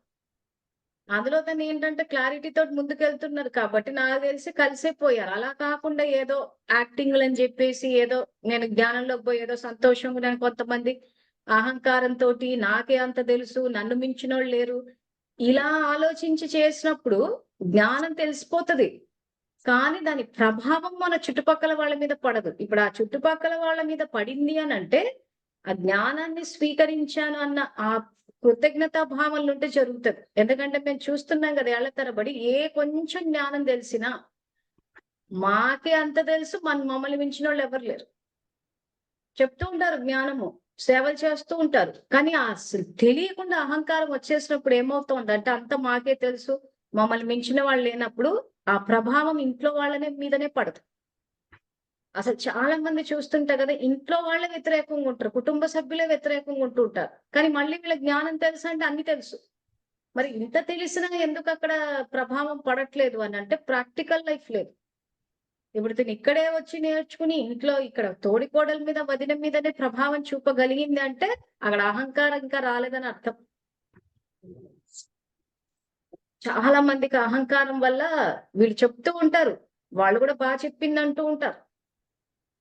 Speaker 1: అందులో తను ఏంటంటే క్లారిటీ తోటి ముందుకెళ్తున్నారు కాబట్టి నాకు తెలిసి కలిసే పోయారు. అలా కాకుండా ఏదో యాక్టింగ్లు అని చెప్పేసి ఏదో నేను జ్ఞానంలోకి పోయి ఏదో సంతోషంగా నేను కొంతమంది అహంకారంతో నాకే అంత తెలుసు నన్ను మించినోళ్ళు లేరు ఇలా ఆలోచించి చేసినప్పుడు జ్ఞానం తెలిసిపోతది. కానీ దాని ప్రభావం మన చుట్టుపక్కల వాళ్ళ మీద పడదు. ఇప్పుడు ఆ చుట్టుపక్కల వాళ్ళ మీద పడింది అని అంటే ఆ జ్ఞానాన్ని స్వీకరించాను అన్న ఆ కృతజ్ఞతా భావనలు ఉంటే జరుగుతుంది. ఎందుకంటే మేము చూస్తున్నాం కదా ఏళ్ల తరబడి ఏ కొంచెం జ్ఞానం తెలిసినా మాకే అంత తెలుసు మమ్మల్ని మించిన వాళ్ళు ఎవరు లేరు. చెప్తూ ఉంటారు జ్ఞానము, సేవలు చేస్తూ ఉంటారు. కానీ అసలు తెలియకుండా అహంకారం వచ్చేసినప్పుడు ఏమవుతుందంటే అంత మాకే తెలుసు మమ్మల్ని మించిన వాళ్ళు లేనప్పుడు ఆ ప్రభావం ఇంట్లో వాళ్ళనే మీదనే పడదు. అసలు చాలా మంది చూస్తుంటా కదా ఇంట్లో వాళ్ళే వ్యతిరేకంగా ఉంటారు, కుటుంబ సభ్యులే వ్యతిరేకంగా ఉంటూ ఉంటారు. కానీ మళ్ళీ వీళ్ళ జ్ఞానం తెలుసు అంటే అన్ని తెలుసు. మరి ఇంత తెలిసినా ఎందుకు అక్కడ ప్రభావం పడట్లేదు అని అంటే ప్రాక్టికల్ లైఫ్ లేదు. ఇప్పుడు తిని ఇక్కడే వచ్చి నేర్చుకుని ఇంట్లో ఇక్కడ తోడికోడల మీద వదిన మీదనే ప్రభావం చూపగలిగింది అంటే అక్కడ అహంకారం ఇంకా రాలేదని అర్థం. చాలా మందికి అహంకారం వల్ల వీళ్ళు చెప్తూ ఉంటారు, వాళ్ళు కూడా బాగా చెప్పింది అంటూ ఉంటారు.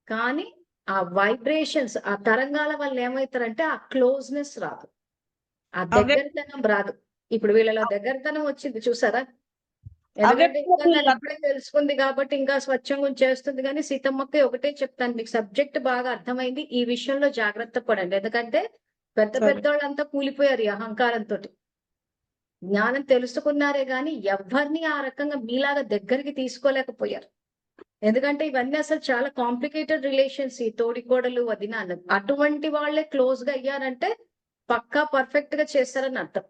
Speaker 1: కానీ ఆ వైబ్రేషన్స్ ఆ తరంగాల వల్ల ఏమవుతారంటే ఆ క్లోజ్నెస్ రాదు, ఆ దగ్గరతనం రాదు. ఇప్పుడు వీళ్ళలో దగ్గరతనం వచ్చింది చూసారా? ఎందుకంటే ఇంకా తను ఇప్పుడే తెలుసుకుంది కాబట్టి ఇంకా స్వచ్ఛంగా చేస్తుంది. కానీ సీతమ్మకి ఒకటే చెప్తాను, మీకు సబ్జెక్ట్ బాగా అర్థమైంది, ఈ విషయంలో జాగ్రత్త పడండి. ఎందుకంటే పెద్ద పెద్దోళ్ళంతా కూలిపోయారు ఈ అహంకారంతో. జ్ఞానం తెలుసుకున్నారే గాని ఎవరిని ఆ రకంగా మీలాగా దగ్గరికి తీసుకోలేకపోయారు. ఎందుకంటే ఇవన్నీ అసలు చాలా కాంప్లికేటెడ్ రిలేషన్స్, ఈ తోడికోడలు వదిన అన్నది. అటువంటి వాళ్ళే క్లోజ్ గా అయ్యారంటే పక్కా పర్ఫెక్ట్ గా చేస్తారని అర్థం.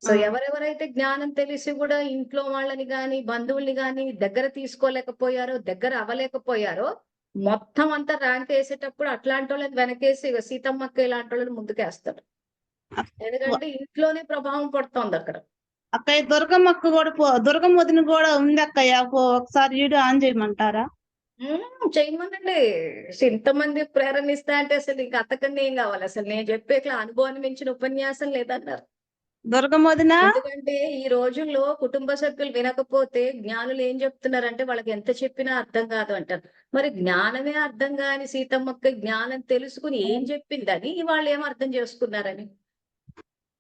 Speaker 1: సో ఎవరెవరైతే జ్ఞానం తెలిసి కూడా ఇంట్లో వాళ్ళని గాని బంధువుల్ని గాని దగ్గర తీసుకోలేకపోయారో, దగ్గర అవ్వలేకపోయారో, మొత్తం అంతా ర్యాంక్ వేసేటప్పుడు అట్లాంటి వాళ్ళని వెనకేసి సీతమ్మక్క ఇలాంటి వాళ్ళని ముందుకేస్తాడు. ఎందుకంటే ఇంట్లోనే ప్రభావం పడుతోంది అక్కడ.
Speaker 3: అక్కయ్య దుర్గమ్మక్క కూడా దుర్గమ్మ వదిన కూడా ఉంది అక్కయ్య, ఒకసారి వీడియో ఆన్ చేయమంటారా?
Speaker 1: చేయమనండి. ఇంతమంది ప్రేరణ ఇస్తా అంటే అసలు ఇంకా అంతకన్నా ఏం కావాలి? అసలు నేను చెప్పే అనుభవాన్ని మించిన ఉపన్యాసం లేదన్నారు.
Speaker 3: దుర్గమ్మ వదిన
Speaker 1: ఎందుకంటే ఈ రోజుల్లో కుటుంబ సభ్యులు వినకపోతే జ్ఞానులు ఏం చెప్తున్నారంటే వాళ్ళకి ఎంత చెప్పినా అర్థం కాదు అంటారు. మరి జ్ఞానమే అర్థం కాని సీతమ్మక్క జ్ఞానం తెలుసుకుని ఏం చెప్పిందని వాళ్ళు ఏం అర్థం చేసుకున్నారని.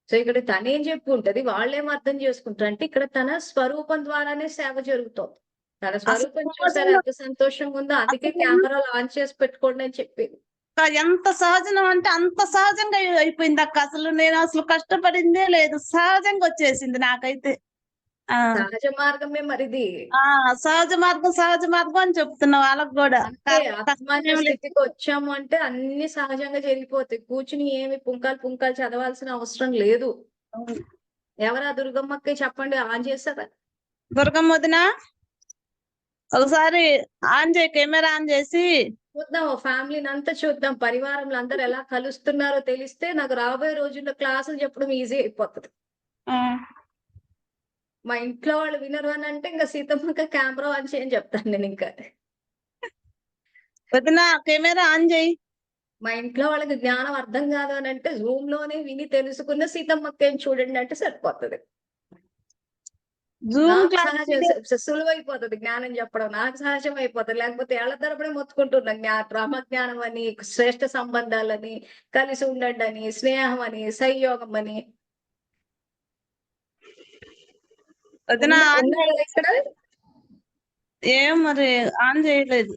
Speaker 1: సో ఇక్కడ తనేం చెప్పి ఉంటది, వాళ్ళేం అర్థం చేసుకుంటారు అంటే ఇక్కడ తన స్వరూపం ద్వారానే సేవ జరుగుతోంది. తన స్వరూపం చూసారు ఎంత సంతోషంగా ఉందో, అందుకే కెమెరాలు ఆన్ చేసి పెట్టుకోండి అని చెప్పింది.
Speaker 3: ఎంత సహజం అంటే అంత సహజంగా అయిపోయింది అక్క. అసలు నేను అసలు కష్టపడిందే లేదు, సహజంగా వచ్చేసింది నాకైతే.
Speaker 1: సహజ మార్గమే మరిది.
Speaker 3: సహజ మార్గం అని చెప్తున్నా వాళ్ళకి కూడా.
Speaker 1: అంటే ఆత్మాన స్థితికి వచ్చాము అంటే అన్ని సహజంగా జరిగిపోతాయి. కూర్చుని ఏమి పుంకాలు చదవాల్సిన అవసరం లేదు. ఎవరా దుర్గమ్మకి చెప్పండి, ఆన్ చేస్తారా?
Speaker 3: దుర్గమ్మ వదిన ఒకసారి ఆన్ చేయి, కెమెరా ఆన్ చేసి
Speaker 1: చూద్దాం, ఫ్యామిలీని అంతా చూద్దాం, పరివారంలో అందరు ఎలా కలుస్తున్నారో తెలిస్తే నాకు రాబోయే రోజుల్లో క్లాసులు చెప్పడం ఈజీ అయిపోతుంది. మా ఇంట్లో వాళ్ళు వినరు అని అంటే ఇంకా సీతమ్మక కెమెరా ఆన్ చేయని చెప్తాను నేను. ఇంకా
Speaker 3: వదిన కెమెరా ఆన్ చేయి.
Speaker 1: మా ఇంట్లో వాళ్ళకి జ్ఞానం అర్థం కాదు అని అంటే జూమ్ లోనే విని తెలుసుకున్న సీతమ్మక్క ఏం చూడండి అంటే సరిపోతుంది. సులువైపోతుంది జ్ఞానం చెప్పడం, నాకు సహజం అయిపోతుంది. లేకపోతే ఏళ్ల తరబడి మొత్తుకుంటున్నా బ్రహ్మజ్ఞానం అని, శ్రేష్ఠ సంబంధాలని, కలిసి ఉండండి అని, స్నేహం అని, సంయోగం అని. ఇక్కడ
Speaker 3: ఏం మరి ఆన్ చేయలేదు.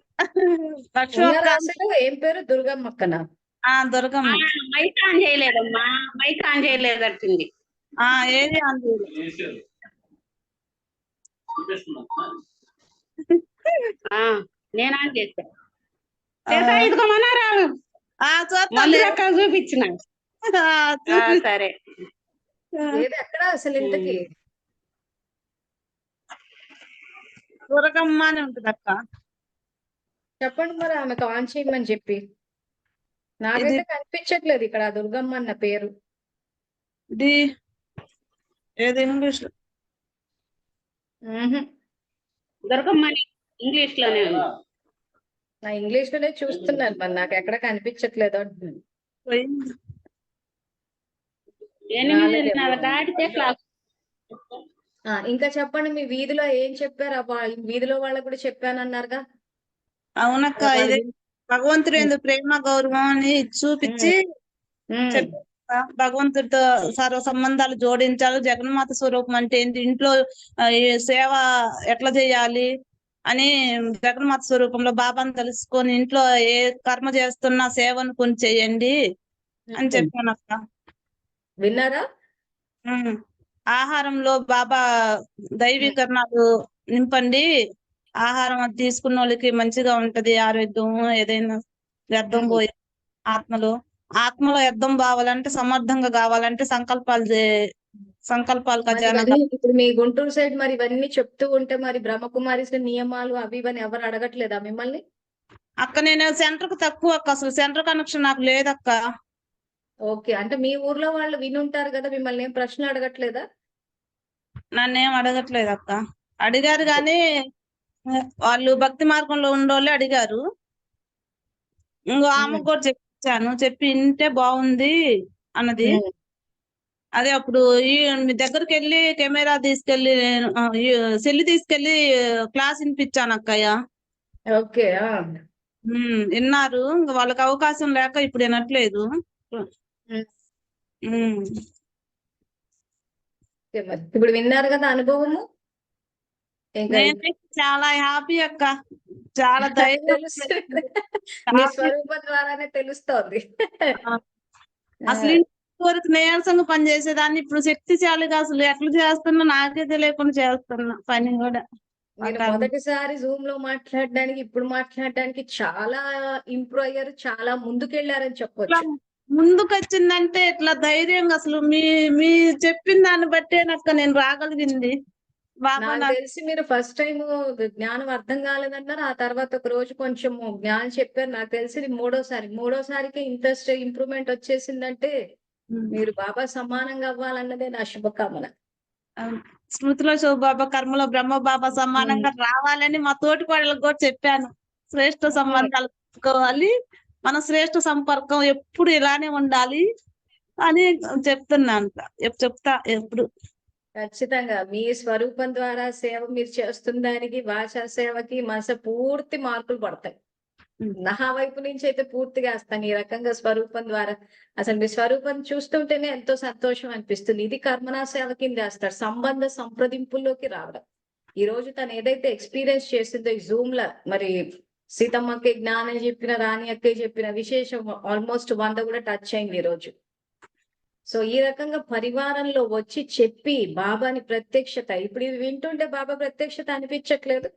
Speaker 1: ఏం పేరు? దుర్గమ్మక్కనా?
Speaker 3: దుర్గమ్మ.
Speaker 4: మైక్ ఆన్ చేయలేదమ్మా, మైక్ ఆన్ చేయలేదట్టుంది.
Speaker 3: ఏది ఆన్ చేయలేదు.
Speaker 4: నేను ఆన్ చేస్తా. ఇదిగోమన్నారా చూపించిన. సరే
Speaker 1: ఎక్కడ అసలు ఇంతకి
Speaker 3: దుర్గమ్మ అని ఉంటుంది అక్క.
Speaker 1: చెప్పండి మరి ఆమెకు ఆన్ చేయమని చెప్పి. నాకైతే కనిపించట్లేదు ఇక్కడ దుర్గమ్మ అన్న పేరు.
Speaker 3: ఏది ఇంగ్లీష్
Speaker 4: దుర్గమ్మని ఇంగ్లీష్ లోనే ఉంది.
Speaker 1: నా ఇంగ్లీష్ లోనే చూస్తున్నాను, మరి నాకు ఎక్కడ కనిపించట్లేదు అంటున్నాను.
Speaker 3: పోయింది.
Speaker 4: 8:30 దాటితే క్లాస్.
Speaker 1: ఇంకా చెప్పండి, మీ వీధిలో ఏం చెప్పారు? వీధిలో వాళ్ళకు కూడా చెప్పానన్నారుగా.
Speaker 3: అవునక్క, ఇదే భగవంతుడు ఎందుకు ప్రేమ గౌరవం అని చూపించి చెప్పారు. భగవంతుడితో సర్వ సంబంధాలు జోడించాలి, జగన్మాత స్వరూపం అంటే ఏంటి, ఇంట్లో ఈ సేవ ఎట్లా చేయాలి అని జగన్మాత స్వరూపంలో బాబాను తెలుసుకొని ఇంట్లో ఏ కర్మ చేస్తున్నా సేవను కొని చేయండి అని చెప్పానక్క.
Speaker 1: విన్నారా?
Speaker 3: ఆహారంలో బాబా దైవీకరణాలు నింపండి, ఆహారం అది తీసుకున్న వాళ్ళకి మంచిగా ఉంటది, ఆరోగ్యం ఏదైనా వ్యర్థం పోయి ఆత్మలో వ్యర్థం కావాలంటే సమర్థంగా కావాలంటే సంకల్పాలు
Speaker 1: మరి ఇవన్నీ ఇప్పుడు మీ గుంటూరు సైడ్ మరి ఇవన్నీ చెప్తూ ఉంటే మరి బ్రహ్మకుమారి నియమాలు అవి ఇవన్నీ ఎవరు అడగట్లేదా మిమ్మల్ని?
Speaker 3: అక్క నేను సెంటర్ కు తక్కువ అక్క, అసలు సెంటర్ కనెక్షన్ నాకు లేదక్క.
Speaker 1: ఓకే, అంటే మీ ఊర్లో వాళ్ళు వినుంటారు కదా, మిమ్మల్ని ఏం ప్రశ్నలు అడగట్లేదా?
Speaker 3: నన్నేం అడగట్లేదు అక్క. అడిగారు కానీ వాళ్ళు భక్తి మార్గంలో ఉండోళ్ళే అడిగారు. ఇంకో ఆమెకు కూడా చెప్పించాను, చెప్పి ఇంటే బాగుంది అన్నది. అదే అప్పుడు మీ దగ్గరికి వెళ్ళి కెమెరా తీసుకెళ్లి సెల్లి తీసుకెళ్లి క్లాస్ వినిపించాను అక్కయ్య.
Speaker 1: ఓకే,
Speaker 3: విన్నారు. ఇంకా వాళ్ళకి అవకాశం లేక ఇప్పుడు వినట్లేదు.
Speaker 1: ఇప్పుడు విన్నారు కదా అనుభవము.
Speaker 3: నేనైతే చాలా హ్యాపీ అక్క, చాలా ధైర్యం.
Speaker 1: మీ స్వరూపం ద్వారానే తెలుస్తోంది.
Speaker 3: అసలు వరకు నీరసంగా పని చేసేదాన్ని, ఇప్పుడు శక్తిశాలిగా అసలు ఎట్లా చేస్తున్నా నాకే తెలియకుండా చేస్తున్నా పని కూడా.
Speaker 1: మీరు మొదటిసారి జూమ్ లో మాట్లాడడానికి ఇప్పుడు మాట్లాడడానికి చాలా ఇంప్రూవ్ అయ్యారు, చాలా ముందుకెళ్లారని చెప్పొచ్చు.
Speaker 3: ముందుకు వచ్చిందంటే ఇట్లా ధైర్యంగా అసలు మీ చెప్పిన దాన్ని బట్టే నాకు నేను రాగలిగింది.
Speaker 1: నాకు తెలిసి మీరు ఫస్ట్ టైం జ్ఞానం అర్థం కాలేదన్నారు, ఆ తర్వాత ఒక రోజు కొంచెం జ్ఞానం చెప్పారు. నాకు తెలిసి ఇది మూడోసారికి ఇంట్రెస్ట్ ఇంప్రూవ్మెంట్ వచ్చేసిందంటే మీరు బాబా సమానంగా అవ్వాలన్నదే నా శుభకామన.
Speaker 3: స్మృతిలో శివబాబా, కర్మలో బ్రహ్మ బాబా సమానంగా రావాలని మా తోటి కోడలకు కూడా చెప్పాను. శ్రేష్ఠ సంబంధాలు పెట్టుకోవాలి, మన శ్రేష్ఠ సంపర్కం ఎప్పుడు ఇలానే ఉండాలి అని చెప్తున్నాను. చెప్తా ఎప్పుడు.
Speaker 1: ఖచ్చితంగా మీ స్వరూపం ద్వారా సేవ మీరు చేస్తున్న దానికి, భాషా సేవకి మనసు పూర్తి మార్కులు పడతాయి. నా వైపు నుంచి అయితే పూర్తిగా వస్తాను. ఈ రకంగా స్వరూపం ద్వారా అసలు మీ స్వరూపం చూస్తుంటేనే ఎంతో సంతోషం అనిపిస్తుంది. ఇది కర్మనా సేవ కింద వేస్తాడు, సంబంధ సంప్రదింపుల్లోకి రావడం. ఈ రోజు తను ఏదైతే ఎక్స్పీరియన్స్ చేసిందో ఈ జూమ్ లా, మరి సీతమ్మకి జ్ఞానం చెప్పిన, రాణి అక్కే చెప్పిన విశేషం ఆల్మోస్ట్ 100 కూడా టచ్ అయింది ఈ రోజు. సో ఈ రకంగా పరివారంలో వచ్చి చెప్పి బాబాని ప్రత్యక్షత, ఇప్పుడు ఇది వింటుంటే బాబా ప్రత్యక్షత అనిపించట్లేదు,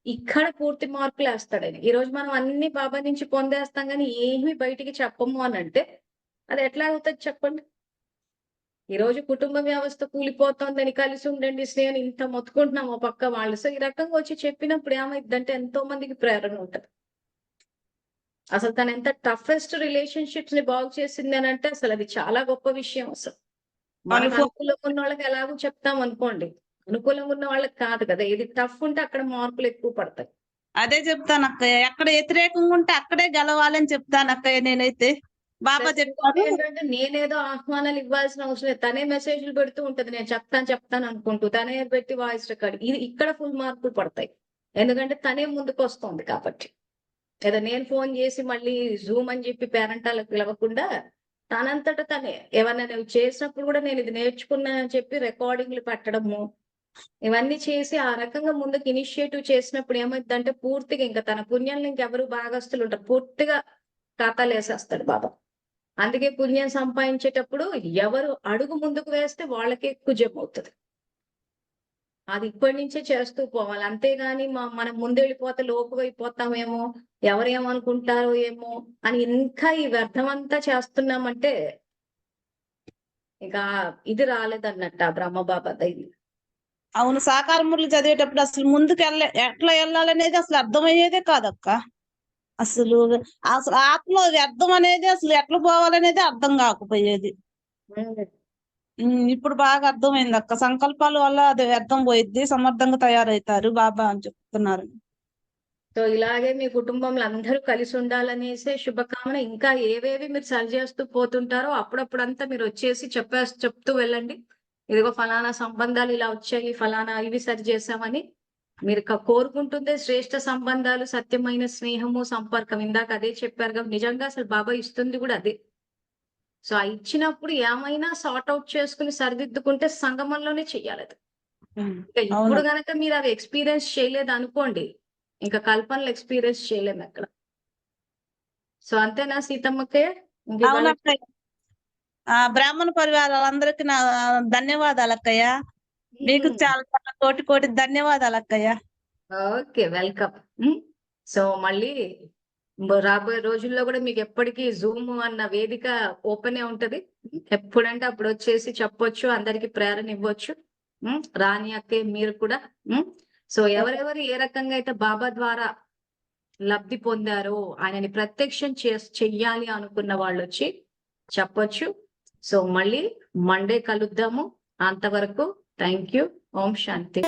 Speaker 1: ఇక్కడ పూర్తి మార్కులు వేస్తాడని. ఈ రోజు మనం అన్ని బాబా నుంచి పొందేస్తాం కానీ ఏమీ బయటికి చెప్పము అని అంటే అది ఎట్లా అవుతుంది చెప్పండి? ఈ రోజు కుటుంబ వ్యవస్థ కూలిపోతుందని, కలిసి ఉండండి స్నేహం ఇంత మొత్తుకుంటున్నాం ఆ పక్క వాళ్ళు. సో ఈ రకంగా వచ్చి చెప్పినప్పుడు ఏమైందంటే ఎంతో మందికి ప్రేరణ ఉంటది. అసలు తను ఎంత టఫెస్ట్ రిలేషన్షిప్స్ ని బాగు చేసింది అని అంటే అసలు అది చాలా గొప్ప విషయం. అసలు మనకు అనుకూలంగా ఉన్న వాళ్ళకి ఎలాగో చెప్తాం అనుకోండి, అనుకూలంగా ఉన్న వాళ్ళకి కాదు కదా. ఇది టఫ్ ఉంటే అక్కడ మార్కులు ఎక్కువ పడతాయి.
Speaker 3: అదే చెప్తాను అక్కయ్య, ఎక్కడ వ్యతిరేకంగా ఉంటే అక్కడే గెలవాలని చెప్తాను అక్కయ్య. నేనైతే బాబా చెప్తాను
Speaker 1: ఏంటంటే నేనేదో ఆహ్వానాలు ఇవ్వాల్సిన అవసరం లేదు, తనే మెసేజ్లు పెడుతూ ఉంటది, నేను చెప్తాను అనుకుంటూ తనే పెట్టి వాయిస్ రికార్డ్. ఇది ఇక్కడ ఫుల్ మార్కులు పడతాయి, ఎందుకంటే తనే ముందుకు వస్తుంది కాబట్టి. లేదా నేను ఫోన్ చేసి మళ్ళీ జూమ్ అని చెప్పి పేరెంటాలకు పిలవకుండా తనంతట తనే ఏమన్నా నువ్వు చేసినప్పుడు కూడా నేను ఇది నేర్చుకున్నానని చెప్పి రికార్డింగ్లు పెట్టడము, ఇవన్నీ చేసి ఆ రకంగా ముందుకు ఇనిషియేటివ్ చేసినప్పుడు ఏమైందంటే పూర్తిగా ఇంకా తన పుణ్యాలను ఇంకెవరు భాగస్తులు ఉంటారు, పూర్తిగా ఖాతాలు వేసేస్తాడు బాబా. అందుకే పుణ్యం సంపాదించేటప్పుడు ఎవరు అడుగు ముందుకు వేస్తే వాళ్ళకి ఎక్కువ జమ అవుతుంది. అది ఇప్పటి నుంచే చేస్తూ పోవాలి, అంతేగాని మనం ముందెళ్ళిపోతే లోపువైపోతామేమో, ఎవరేమనుకుంటారో ఏమో అని ఇంకా ఈ వ్యర్థమంతా చేస్తున్నామంటే ఇంకా ఇది రాలేదన్నట్టు ఆ బ్రహ్మబాబా ధైర్యం.
Speaker 3: అవును, సాకారములు చదివేటప్పుడు అసలు ముందుకు ఎట్లా వెళ్ళాలనేది అసలు అర్థమయ్యేదే కాదక్క. అసలు ఆత్మలో వ్యర్థం అనేది అసలు ఎట్లా పోవాలనేది అర్థం కాకపోయేది. ఇప్పుడు బాగా అర్థమైంది అక్క. సంకల్పాల వల్ల అది వ్యర్థం పోయిద్ది, సమర్థంగా తయారవుతారు బాబా అని చెప్తున్నారు.
Speaker 1: సో ఇలాగే మీ కుటుంబంలో అందరూ కలిసి ఉండాలనేసే శుభకామన. ఇంకా ఏవేవి మీరు సరి చేస్తూ పోతుంటారో అప్పుడప్పుడంతా మీరు వచ్చేసి చెప్తూ వెళ్ళండి. ఇదిగో ఫలానా సంబంధాలు ఇలా వచ్చాయి, ఫలానా ఇవి సరి చేసామని. మీరు కోరుకుంటుందే శ్రేష్ఠ సంబంధాలు, సత్యమైన స్నేహము, సంపర్కం. ఇందాక అదే చెప్పారు కదా, నిజంగా అసలు బాబా ఇస్తుంది కూడా అదే. సో ఆ ఇచ్చినప్పుడు ఏమైనా సార్ట్ అవుట్ చేసుకుని సరిదిద్దుకుంటే సంగమంలోనే చెయ్యాలి అది. ఇంకా ఇప్పుడు
Speaker 3: అవును.
Speaker 1: గనక మీరు అవి ఎక్స్పీరియన్స్ చేయలేదు అనుకోండి, ఇంకా కల్పనలు ఎక్స్పీరియన్స్ చేయలేము ఎక్కడ. సో అంతేనా సీతమ్మకే? ఇంక ఇవాళ
Speaker 3: అవునక్కయ్య. బ్రాహ్మణ పరివారాలందరికీ నా ధన్యవాదాలు అక్కయ్య. మీకు చాలా చాలా కోటి కోటి ధన్యవాదాలు అక్కయ్య.
Speaker 1: Okay, welcome. సో మళ్ళీ రాబోయే రోజుల్లో కూడా మీకు ఎప్పటికీ జూమ్ అన్న వేదిక ఓపెన్ ఉంటది. ఎప్పుడంటే అప్పుడు వచ్చేసి చెప్పొచ్చు, అందరికి ప్రేరణ ఇవ్వచ్చు. రాని అక్కే మీరు కూడా. సో ఎవరెవరు ఏ రకంగా అయితే బాబా ద్వారా లబ్ధి పొందారో, ఆయనని ప్రత్యక్షం చెయ్యాలి అనుకున్న వాళ్ళు వచ్చి చెప్పొచ్చు. సో మళ్ళీ మండే కలుద్దాము. అంతవరకు థ్యాంక్ యూ. Om Shanti.